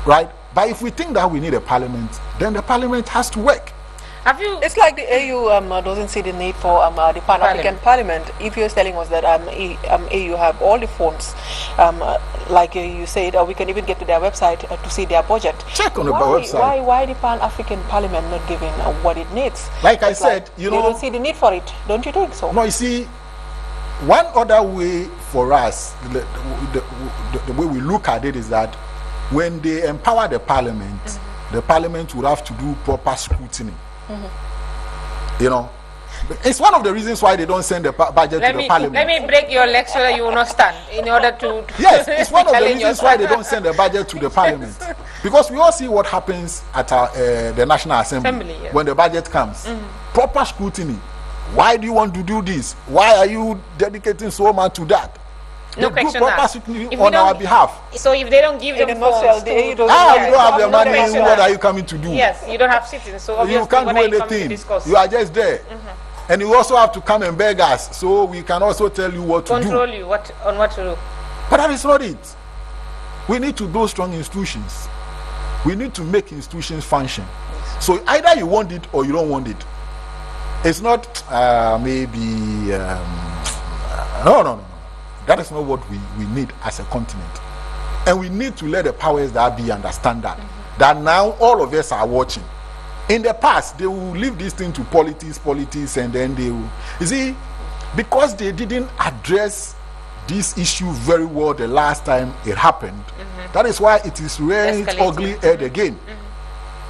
Right? But if we think that we need a parliament, then the parliament has to work. Have you? It's like the AU doesn't see the need for the Pan-African Parliament. If you're telling us that AU have all the funds, like you said, we can even get to their website to see their budget. Check on the website. Why the Pan-African Parliament not giving what it needs? Like I said, you know, they don't see the need for it. Don't you think so? No, you see, one other way for us, the way we look at it is that when they empower the parliament, the parliament would have to do proper scrutiny. You know, it's one of the reasons why they don't send the budget to the parliament. Let me break your leg so that you will not stand in order to. Yes, it's one of the reasons why they don't send the budget to the parliament, because we all see what happens at the National Assembly when the budget comes. Proper scrutiny. Why do you want to do this? Why are you dedicating so much to that? No they question do proper scrutiny on our behalf. So if they don't give them funds, you don't have the money, what are you coming to do? Yes, you don't have sitting, so obviously you can't do anything. You are just there. And you also have to come and beg us, so we can also tell you what to do. Control you on what to do. But that is not it. We need to build strong institutions. We need to make institutions function. So either you want it or you don't want it. It's not no. That is not what we need as a continent. And we need to let the powers that be understand that. That now all of us are watching. In the past, they will leave this thing to politics, and then they will. You see, because they didn't address this issue very well the last time it happened, that is why it is rearing its ugly head again.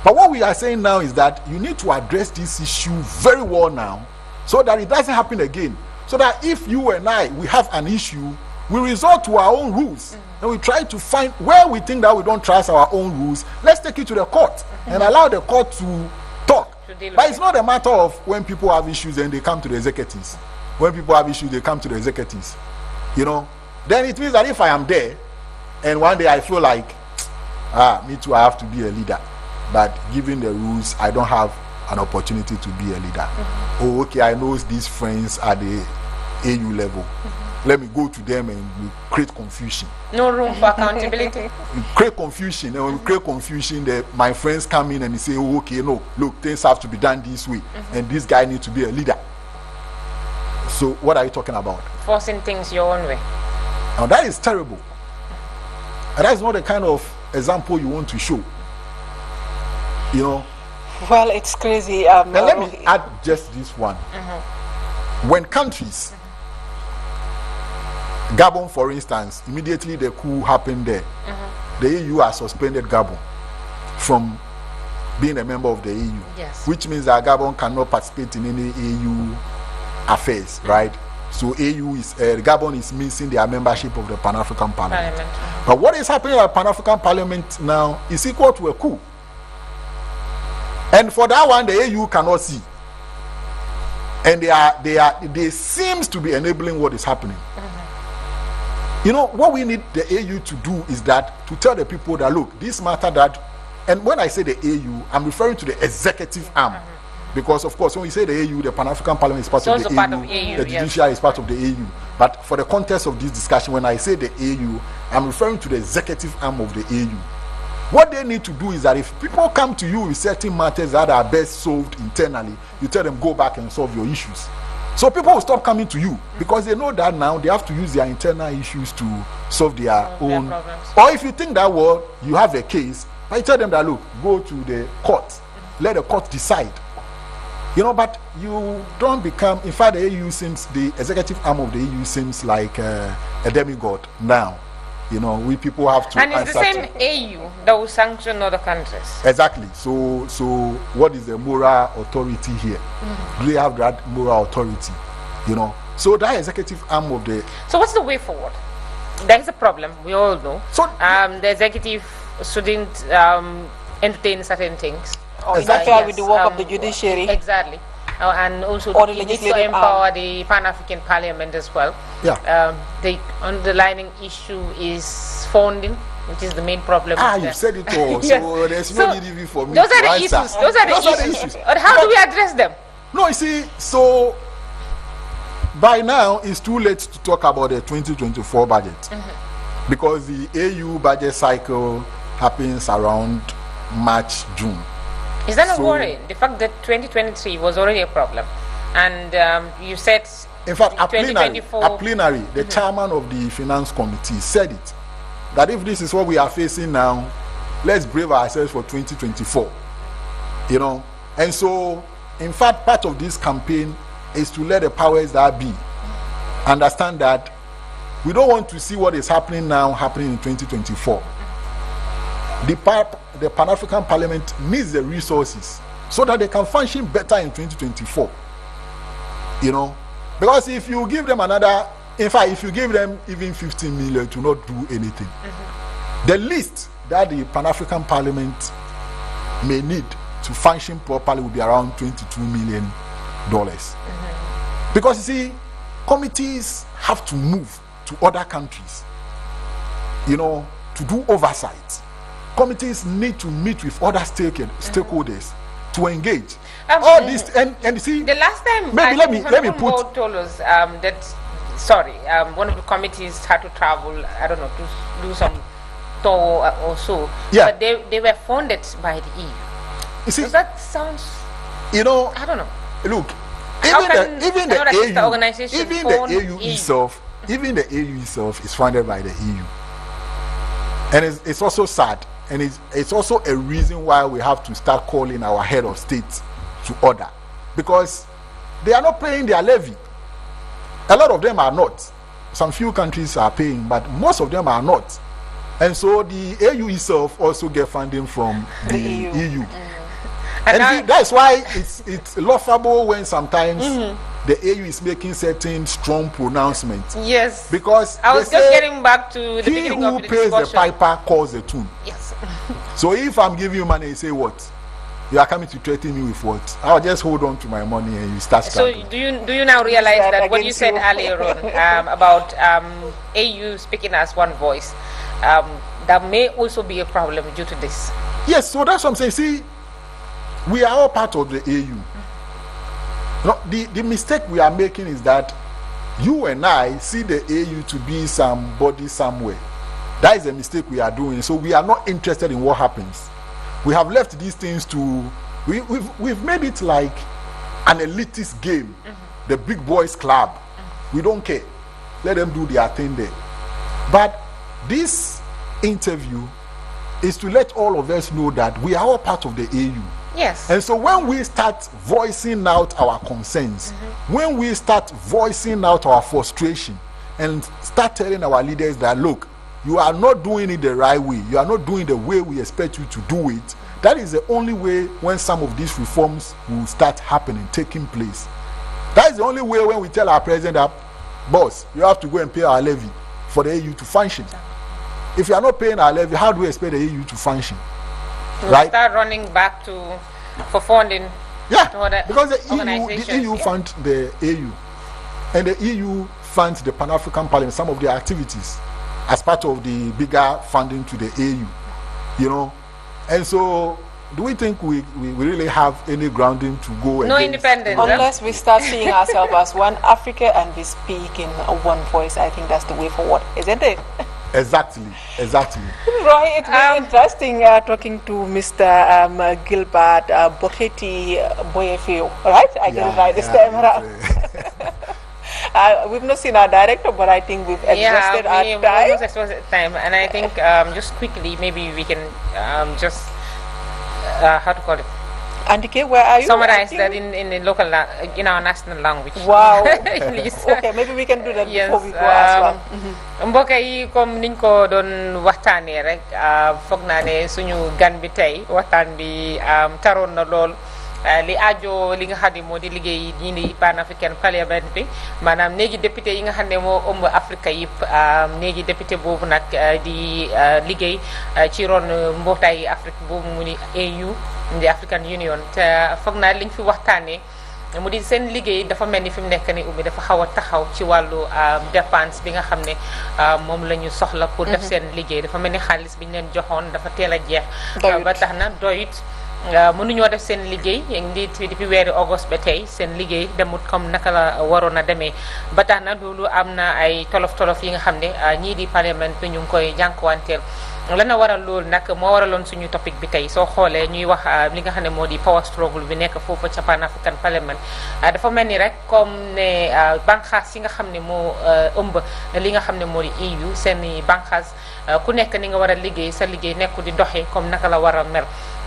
But what we are saying now is that you need to address this issue very well now, so that it doesn't happen again. so that if you and I, we have an issue, we resort to our own rules, and we try to find where we think that we don't trust our own rules. Let's take it to the court and allow the court to talk. But it's not a matter of when people have issues and they come to the executives. When people have issues, they come to the executives. You know, then it means that if I am there, and one day I feel like, me too, I have to be a leader. But given the rules, I don't have an opportunity to be a leader. Oh, okay, I know these friends at the AU level. Let me go to them and we create confusion. No room for accountability. We create confusion, and when we create confusion, my friends come in and they say, oh, okay, no, look, things have to be done this way, and this guy needs to be a leader. So what are you talking about? Forcing things your own way. Now that is terrible. And that is not the kind of example you want to show. You know. Well, it's crazy. And let me add just this one. When countries, Gabon, for instance, immediately the coup happened there, the EU has suspended Gabon from being a member of the EU, which means that Gabon cannot participate in any EU affairs, right? So Gabon is missing their membership of the Pan-African Parliament. But what is happening at Pan-African Parliament now is equal to a coup. And for that one, the AU cannot see. And they seems to be enabling what is happening. You know, what we need the AU to do is that to tell the people that, look, this matter that, and when I say the AU, I'm referring to the executive arm. Because, of course, when we say the AU, the Pan-African Parliament is part of the AU, the Judiciary is part of the AU. But for the context of this discussion, when I say the AU, I'm referring to the executive arm of the AU. What they need to do is that if people come to you with certain matters that are best solved internally, you tell them, go back and solve your issues. So people will stop coming to you because they know that now they have to use their internal issues to solve their own. Or if you think that, well, you have a case, I tell them that, look, go to the court, let the court decide. You know, but you don't become, in fact, the executive arm of the EU seems like a demigod now. You know, we people have to. And it's the same AU that will sanction other countries. Exactly. So what is the moral authority here? Do they have that moral authority? You know, so that executive arm of the. So what's the way forward? There is a problem. We all know. So the executive shouldn't entertain certain things. Exactly. With the work of the judiciary. Exactly. And also it needs to empower the Pan-African Parliament as well. The underlying issue is funding, which is the main problem. You said it all. So there's no need even for me those are the issues. Those are the issues. And how do we address them? No, you see, so by now it's too late to talk about the 2024 budget because the AU budget cycle happens around March, June. Is that a worry? The fact that 2023 was already a problem, and you said, in fact, a plenary, the chairman of the finance committee said it, that if this is what we are facing now, let's brave ourselves for 2024. You know, and so, in fact, part of this campaign is to let the powers that be understand that we don't want to see what is happening now happening in 2024. The Pan-African Parliament needs the resources so that they can function better in 2024. You know, because if you give them if you give them even 15 million to not do anything, the least that the Pan-African Parliament may need to function properly will be around $22 million. Because you see, committees have to move to other countries, you know, to do oversight. Committees need to meet with other stakeholders to engage. All this and see. The last time, maybe let me put. Told us that one of the committees had to travel. I don't know, to do some tour or so. Yeah. But they were funded by the EU. You see, so that sounds. You know, I don't know. Look, even the AU itself is funded by the EU, and it's also sad. And it's also a reason why we have to start calling our head of state to order, because they are not paying their levy. A lot of them are not. Some few countries are paying, but most of them are not. And so the AU itself also get funding from the EU. And that's why it's laughable when sometimes the AU is making certain strong pronouncements. Yes. Because I was just getting back to the beginning of the discussion. He who pays the piper calls the tune. Yes. So if I'm giving you money, you say what? You are coming to threaten me with what? I'll just hold on to my money and you start struggling. So do you now realize that what you said earlier on about AU speaking as one voice, that may also be a problem due to this? Yes, so that's what I'm saying. See, we are all part of the AU. No, the mistake we are making is that you and I see the AU to be somebody somewhere. That is a mistake we are doing. So we are not interested in what happens. We have left these things to, we've made it like an elitist game, the big boys club. We don't care. Let them do their thing there. But this interview is to let all of us know that we are all part of the AU. Yes. And so when we start voicing out our concerns, when we start voicing out our frustration and start telling our leaders that, look, you are not doing it the right way, you are not doing the way we expect you to do it, that is the only way when some of these reforms will start happening, taking place. That is the only way when we tell our president that, boss, you have to go and pay our levy for the AU to function. If you are not paying our levy, how do we expect the AU to function? Right? Start running back for funding. Yeah, because the EU funds the AU, and the EU funds the Pan-African Parliament, some of their activities, as part of the bigger funding to the AU, you know. And so, do we think we really have any grounding to go? No independence. Unless we start seeing ourselves as one Africa and we speak in one voice, I think that's the way forward, isn't it? Exactly. Right, it's very interesting talking to Mr. Gilbert Borketey Boyefio, right? I get it right this time around. We've not seen our director, but I think we've exhausted our time. Yeah, we've exhausted time, and I think just quickly, maybe we can just how to call it? Andike, where are you? Summarize that in the local, in our national language. Wow. Okay, maybe we can do that before we go as well. Mbokk yi comme niñ ko doon waxtaanee rek foog naa ne suñu gan bi tey waxtaan bi taroon na lool. Li aajo li nga xam ne moo di liggéey ñii di Pan-African Parliament bi maanaam néegi député yi nga xam ne moo ëmb Afrique yëpp néegi député boobu nag di liggéey ci ron mbootaay Afrique boobu mu ni AU di African Union te foog naa liñ fi waxtaanee mu di seen liggéey dafa mel ni fi mu nekk ni ubbi dafa xaw a taxaw ci wàllu dépense bi nga xam ne moom la ñu soxla pour def seen liggéey dafa mel ni xaalis bi ñu leen joxoon dafa teel a jeex ba tax na doyut mënuñoo def seen liggéey depuis weeri August ba tey seen liggéey demut comme naka la waroon a demee ba tax na loolu am na ay tolof yi nga xam ne ñii di parlement bi ñu ngi koy jànkuwanteel lan na waral loolu nag moo waraloon suñu topic bi tey soo xoolee ñuy wax li nga xam ne moo di power struggle bi nekk foofu ca Pan-African Parliament dafa mel ni rek comme ne banqaas yi nga xam ne moo ëmb li nga xam ne moo di EU seen i banqaas ku nekk ni nga war a liggéey sa liggéey nekku di doxee comme naka la war a mel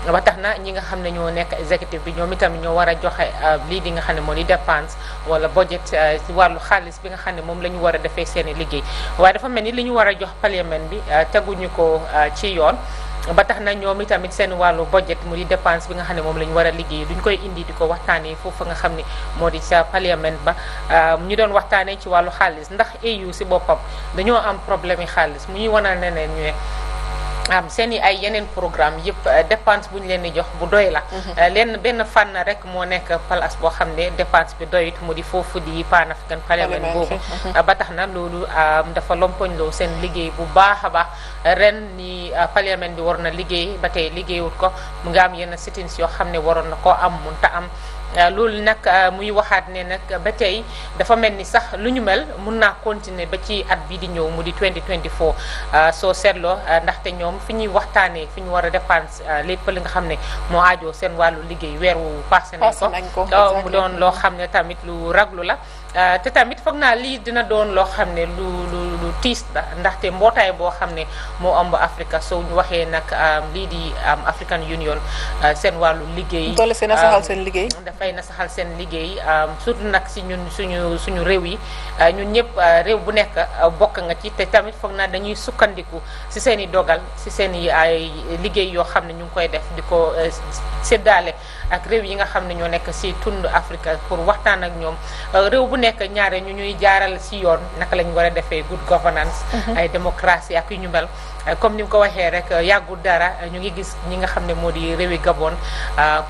ba tax na ñi nga xam ne ñoo nekk exécutif bi ñoom itam ñoo war a joxe lii di nga xam ne moo di dépense wala budget ci wàllu xaalis bi nga xam ne moom la ñu war a defee seen i liggéey waaye dafa mel ni li ñu war a jox parlement bi teguñu ko ci yoon ba tax na ñoom itamit seen wàllu budget mu di dépense bi nga xam ne moom la ñu war a liggéey duñ koy indi di ko waxtaanee foofu nga xam ne moo di sa parlement ba ñu doon waxtaanee ci wàllu xaalis ndax AU si boppam dañoo am problème yi xaalis mu ñuy wanal neneen ñu ne seen i ay yeneen programme yëpp dépense bu ñu leen di jox bu doy la leen benn fànn rek moo nekk place boo xam ne dépense bi doyut mu di foofu di Pan-African Parliament boobu ba tax na loolu dafa lompoñloo seen liggéey bu baax a baax ren ni parlement bi war na liggéey ba tey liggéeyut ko mu nga am yenn sittings yoo xam ne waroon na koo am munta am loolu nag muy waxaat ne nag ba tey dafa mel ni sax lu ñu mel mun naa continuer ba ci at bi di ñëw mu di 2024 soo seetloo ndaxte ñoom fi ñuy waxtaanee fi ñu war a dépense lépp li nga xam ne moo aajoo seen wàllu liggéey weer wu passé nañ ko mu doon loo xam ne tamit lu raglu la te tamit foog naa lii dina doon loo xam ne lu lu tiis la ndaxte mbootaay boo xam ne moo ëmb Afrique soo ñu waxee nag lii di African Union seen wàllu liggéey doole seen nasaxal seen liggéey dafay nasaxal seen liggéey surtout nag si ñun suñu réew yi ñun ñëpp réew bu nekk bokk nga ci te tamit foog naa dañuy sukkandiku si seen i dogal si seen i ay liggéey yoo xam ne ñu ngi koy def di ko séddaale ak réew yi nga xam ne ñoo nekk si tund Afrique pour waxtaan ak ñoom réew bu nekk ñaare ñu ñuy jaaral si yoon naka lañ war a defee good governance ay démocratie ak yu ñu mel comme ni mu ko waxee rek yàggul dara ñu ngi gis ñi nga xam ne moo di réewi Gabon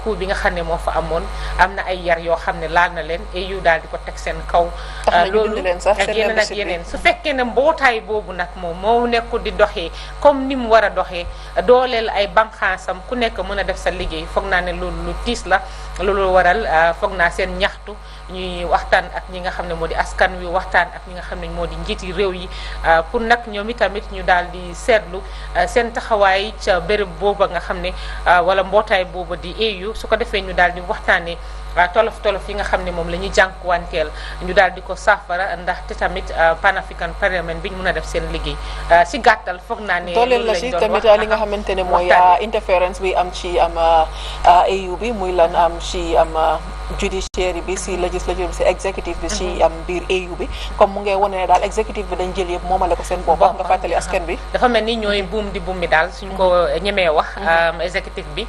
coup bi nga xam ne moo fa amoon am na ay yar yoo xam ne laal na leen EU daal di ko teg seen kaw loolu ak yeneen ak yeneen su fekkee ne mbootaay boobu nag moom moo nekkul di doxee comme ni mu war a doxee dooleel ay banqaasam ku nekk mën a def sa liggéey foog naa ne loolu lu tiis la loolu waral foog naa seen ñaxtu ñuy waxtaan ak ñi nga xam ne moo di askan wi waxtaan ak ñi nga xam ne moo di njiiti réew yi pour nag ñoom itamit ñu daal di seetlu seen taxawaay ca béréb booba nga xam ne wala mbootaay booba di EU su ko defee ñu daal di waxtaanee tolof yi nga xam ne moom la ñuy jànkuwanteel ñu daal di ko saafara ndax te tamit PanAfrican Parliament bi ñu mën a def seen liggéey si gàttal foog naa ne dooleel la si tamit li nga xamante ne mooy interference bi am ci EU bi muy lan am ci judiciary bi si legislature bi si executive bi si biir EU bi comme mu ngay wane ne daal executive bi dañ jël yëpp moomale ko seen bopp nga fàttali askan bi dafa mel ni ñooy buum di buum bi daal suñ ko ñemee wax executive bi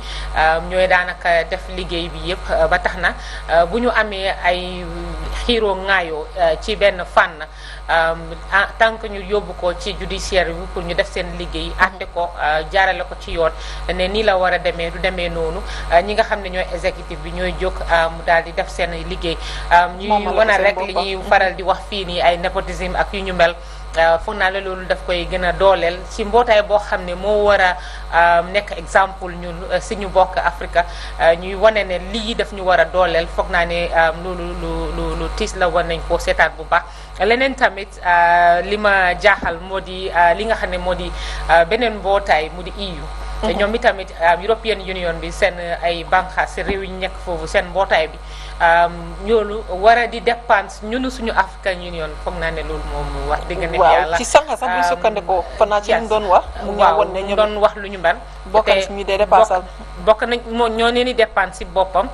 ñooy daanaka def liggéey bi yëpp ba tax na bu ñu amee ay xiiroo ŋaayoo ci benn fànn tant que ñu yóbbu ko ci judiciaire bi pour ñu def seen liggéey àtte ko jaarale ko ci yoon ne nii la war a demee du demee noonu ñi nga xam ne ñooy exécutif bi ñooy jóg mu daal di def seen liggéey ñuy wana rek li ñuy faral di wax fii nii ay népotisme ak yu ñu mel foog naa la loolu daf koy gën a dooleel ci mbootaay boo xam ne moo war a nekk exemple ñun si ñu bokk Afrique ñuy wane ne lii daf ñu war a dooleel foog naa ne loolu lu tiis la war nañ koo seetaat bu baax leneen tamit li ma jaaxal moo di li nga xam ne moo di beneen mbootaay mu di EU te ñoom itamit European Union bi seen ay banqaas si réew yi ñu nekk foofu seen mbootaay bi ñoolu war a di dépense ñunu suñu African Union foog naa ne loolu moom wax dëgg ne yàlla ci sànq sax bu sukkandikoo fan naa ci ñu doon wax mu ngi woon ne ñoom doon wax lu ñu mel bokk na ci ñu dee dépensal bokk nañ moo ñoo leen di dépense si boppam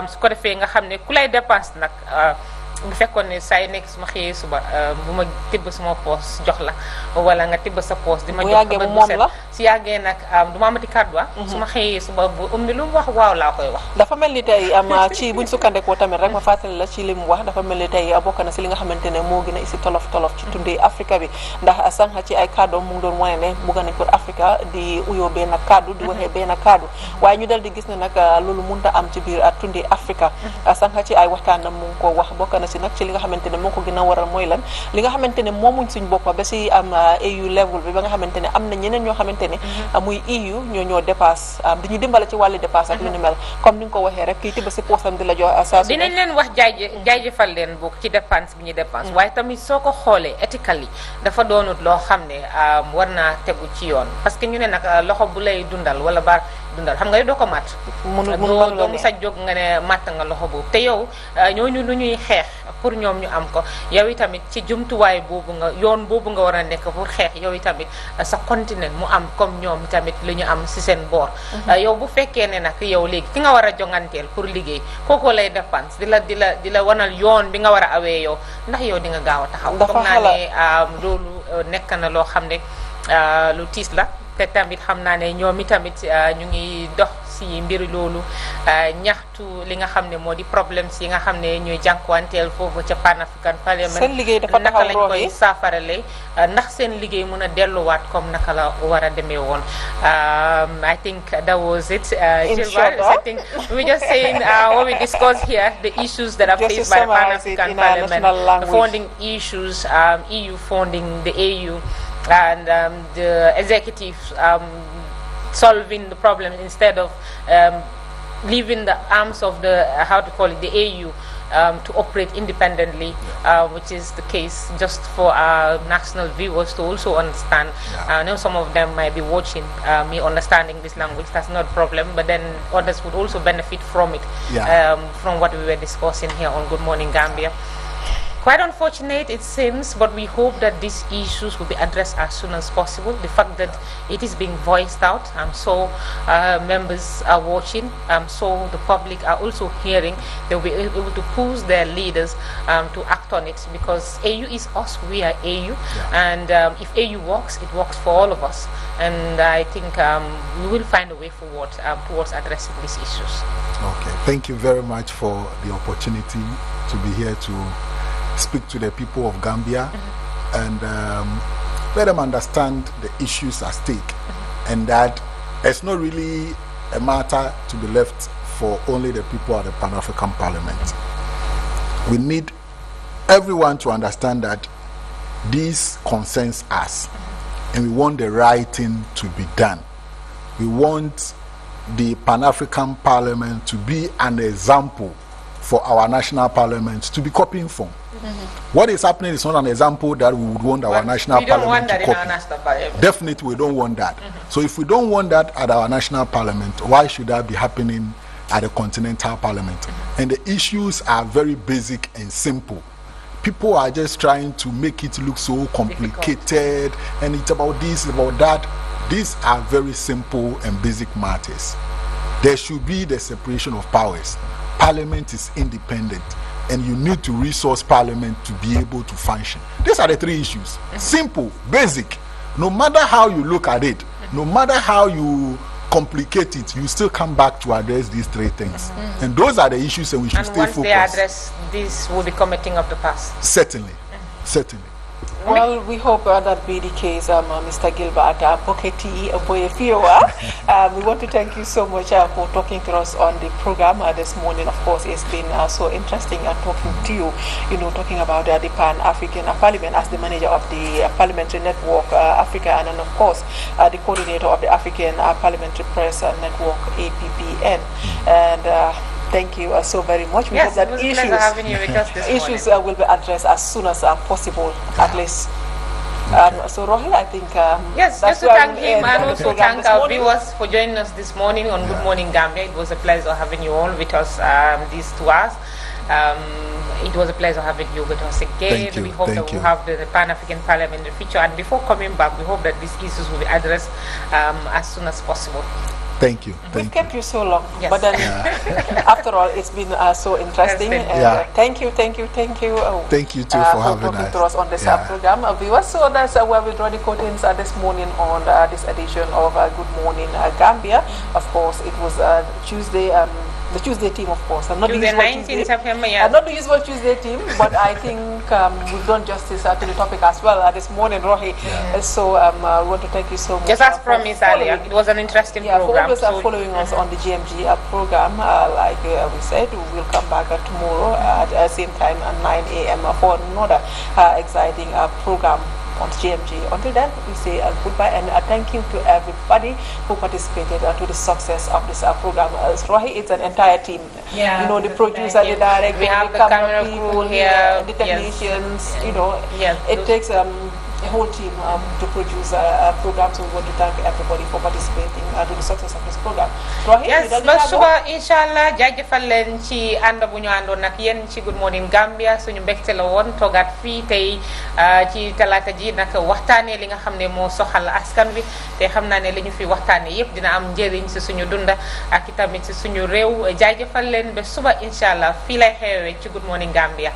su ko defee nga xam ne ku lay dépense nag bu fekkoon ne saa yu nekk su ma xëyee suba bu ma tibb suma poos jox la wala nga tibb sa poos di ma jox ko bu set si yàggee nag du ma amati kàddu su ma xëyee suba bu ummi lu mu wax waaw laa koy wax dafa mel ni tey ci buñ sukkandekoo tamit rek ma fàttali la ci li mu wax dafa mel ni tey bokk na si li nga xamante ne moo gën a isi tolof ci tundi Afrique bi ndax sànq ci ay kàddoom mu ngi doon wane ne bugga nañ pour Afrique di uyoo benn kàddu di waxee benn kàddu waaye ñu dal di gis ne nag loolu mënta am ci biir tundi Afrique sànq ci ay waxtaanam mu ngi ko wax bokk na si nag ci li nga xamante ne moo ko gën a waral mooy lan li nga xamante ne moomuñ suñ boppa ba si am EU level bi ba nga xamante ne am na ñeneen ñoo xamante ne muy EU ñoo dépasse dañuy dimbale ci wàllu dépasse ak lu ni mel comme ni nga ko waxee rek kii tibb si poosam di la jox saa su dinañ leen wax jaajëfal leen bokk ci dépense bi ñuy dépense waaye tamit soo ko xoolee éthiquement dafa doonut loo xam ne war naa tegu ci yoon parce que ñu ne nag loxo bu lay dundal wala ba dundal xam nga doo ko mat doo mu sa jóg nga ne matt nga loxo boobu te yow ñooñu lu ñuy xeex pour ñoom ñu am ko yow itamit ci jumtuwaay boobu nga yoon boobu nga war a nekk pour xeex yow itamit sa continent mu am comme ñoom tamit lu ñu am si seen boor yow bu fekkee ne nag yow léegi ki nga war a jonganteel pour liggéey kooku lay dépense di la wanal yoon bi nga war a awee yow ndax yow di nga gaaw a taxaw foog naa ne loolu nekk na loo xam ne lu tiis la te tamit xam naa ne ñoom itamit ñu ngi dox si mbiri loolu ñaxtu li nga xam ne moo di problème yi nga xam ne ñooy jànkuwanteel foofu ca PanAfrican Parliament seen liggéey dafa naka lañ koy saafarale ndax seen liggéey mën a delluwaat comme naka la war a demee woon I think that was it Gilbert I think we just saying what we discussed here the issues that are faced by the PanAfrican Parliament the funding issues EU funding the AU and the executive solving the problem instead of leaving the arms of the the AU to operate independently, which is the case just for our national viewers to also understand. I know some of them might be watching me understanding this language. That's not a problem, but then others would also benefit from it, from what we were discussing here on Good Morning Gambia. quite unfortunate, it seems, but we hope that these issues will be addressed as soon as possible. The fact that it is being voiced out, so members are watching, so the public are also hearing, they'll be able to push their leaders to act on it, because AU is us, we are AU, and if AU works, it works for all of us, and I think we will find a way forward towards addressing these issues. Okay, thank you very much for the opportunity to be here to speak to the people of Gambia and let them understand the issues at stake, and that it's not really a matter to be left for only the people at the Pan-African Parliament. We need everyone to understand that this concerns us, and we want the right thing to be done. We want the Pan-African Parliament to be an example for our national parliament to be copying from. What is happening is not an example that we would want our national parliament to copy. Definitely we don't want that. So if we don't want that at our national parliament, why should that be happening at the continental parliament? And the issues are very basic and simple. People are just trying to make it look so complicated, and it's about this, about that. These are very simple and basic matters. There should be the separation of powers. Parliament is independent, and you need to resource Parliament to be able to function. These are the three issues. Simple, basic. No matter how you look at it, no matter how you complicate it, you still come back to address these three things. And those are the issues, and we should stay focused. And once they address, this will become a thing of the past. Certainly, certainly. Well, we hope that be the case, Mr. Gilbert Borketey Boyefio. We want to thank you so much for talking to us on the program this morning. Of course, it's been so interesting talking to you, talking about the Pan-African Parliament as the manager of the Parliamentary Network Africa, and then, of course, the coordinator of the African Parliamentary Press Network, APPN. And thank you so very much. We hope that issues will be addressed as soon as possible, at least. So, Rohi, I think yes, just to thank him and also thank our viewers for joining us this morning on Good Morning Gambia. It was a pleasure having you all with us these 2 hours. It was a pleasure having you with us again. We hope that we'll have the Pan-African Parliament in the future. And before coming back, we hope that these issues will be addressed as soon as possible. Thank you. We've kept you so long, but then after all, it's been so interesting. And thank you. Thank you too for having talking to us on this program, viewers. So that's where we draw the curtains this morning on this edition of Good Morning Gambia. Of course, it was Tuesday. The Tuesday team, of course. Not Tuesday, 19 September, not the usual Tuesday team, but I think we've done justice to the topic as well this morning, Rohi. So we want to thank you so much. Just as promised earlier, it was an interesting program. For always following us on the GMG program, like we said, we'll come back tomorrow at the same time at 9 a.m. for another exciting program on GMG. Until then, we say goodbye and thank you to everybody who participated to the success of this program. Rohi, it's an entire team. The producer, the director, we have the camera people here, the technicians. It takes a whole team to produce a program. So we want to thank everybody for participating to the success of this program. Rohi, yes, ba suba inshallah jaajëfal leen ci ànd bu ñu àndoon nag yéen ci Good Morning Gambia. Suñu mbégte la woon toogaat fii tey ci talaata ji nag waxtaanee li nga xam ne moo soxal askan wi, te xam naa ne li ñu fi waxtaanee yëpp dina am njëriñ si suñu dunda ak itamit si suñu réew. Jaajëfal leen ba suba inshallah fii lay xewee ci Good Morning Gambia.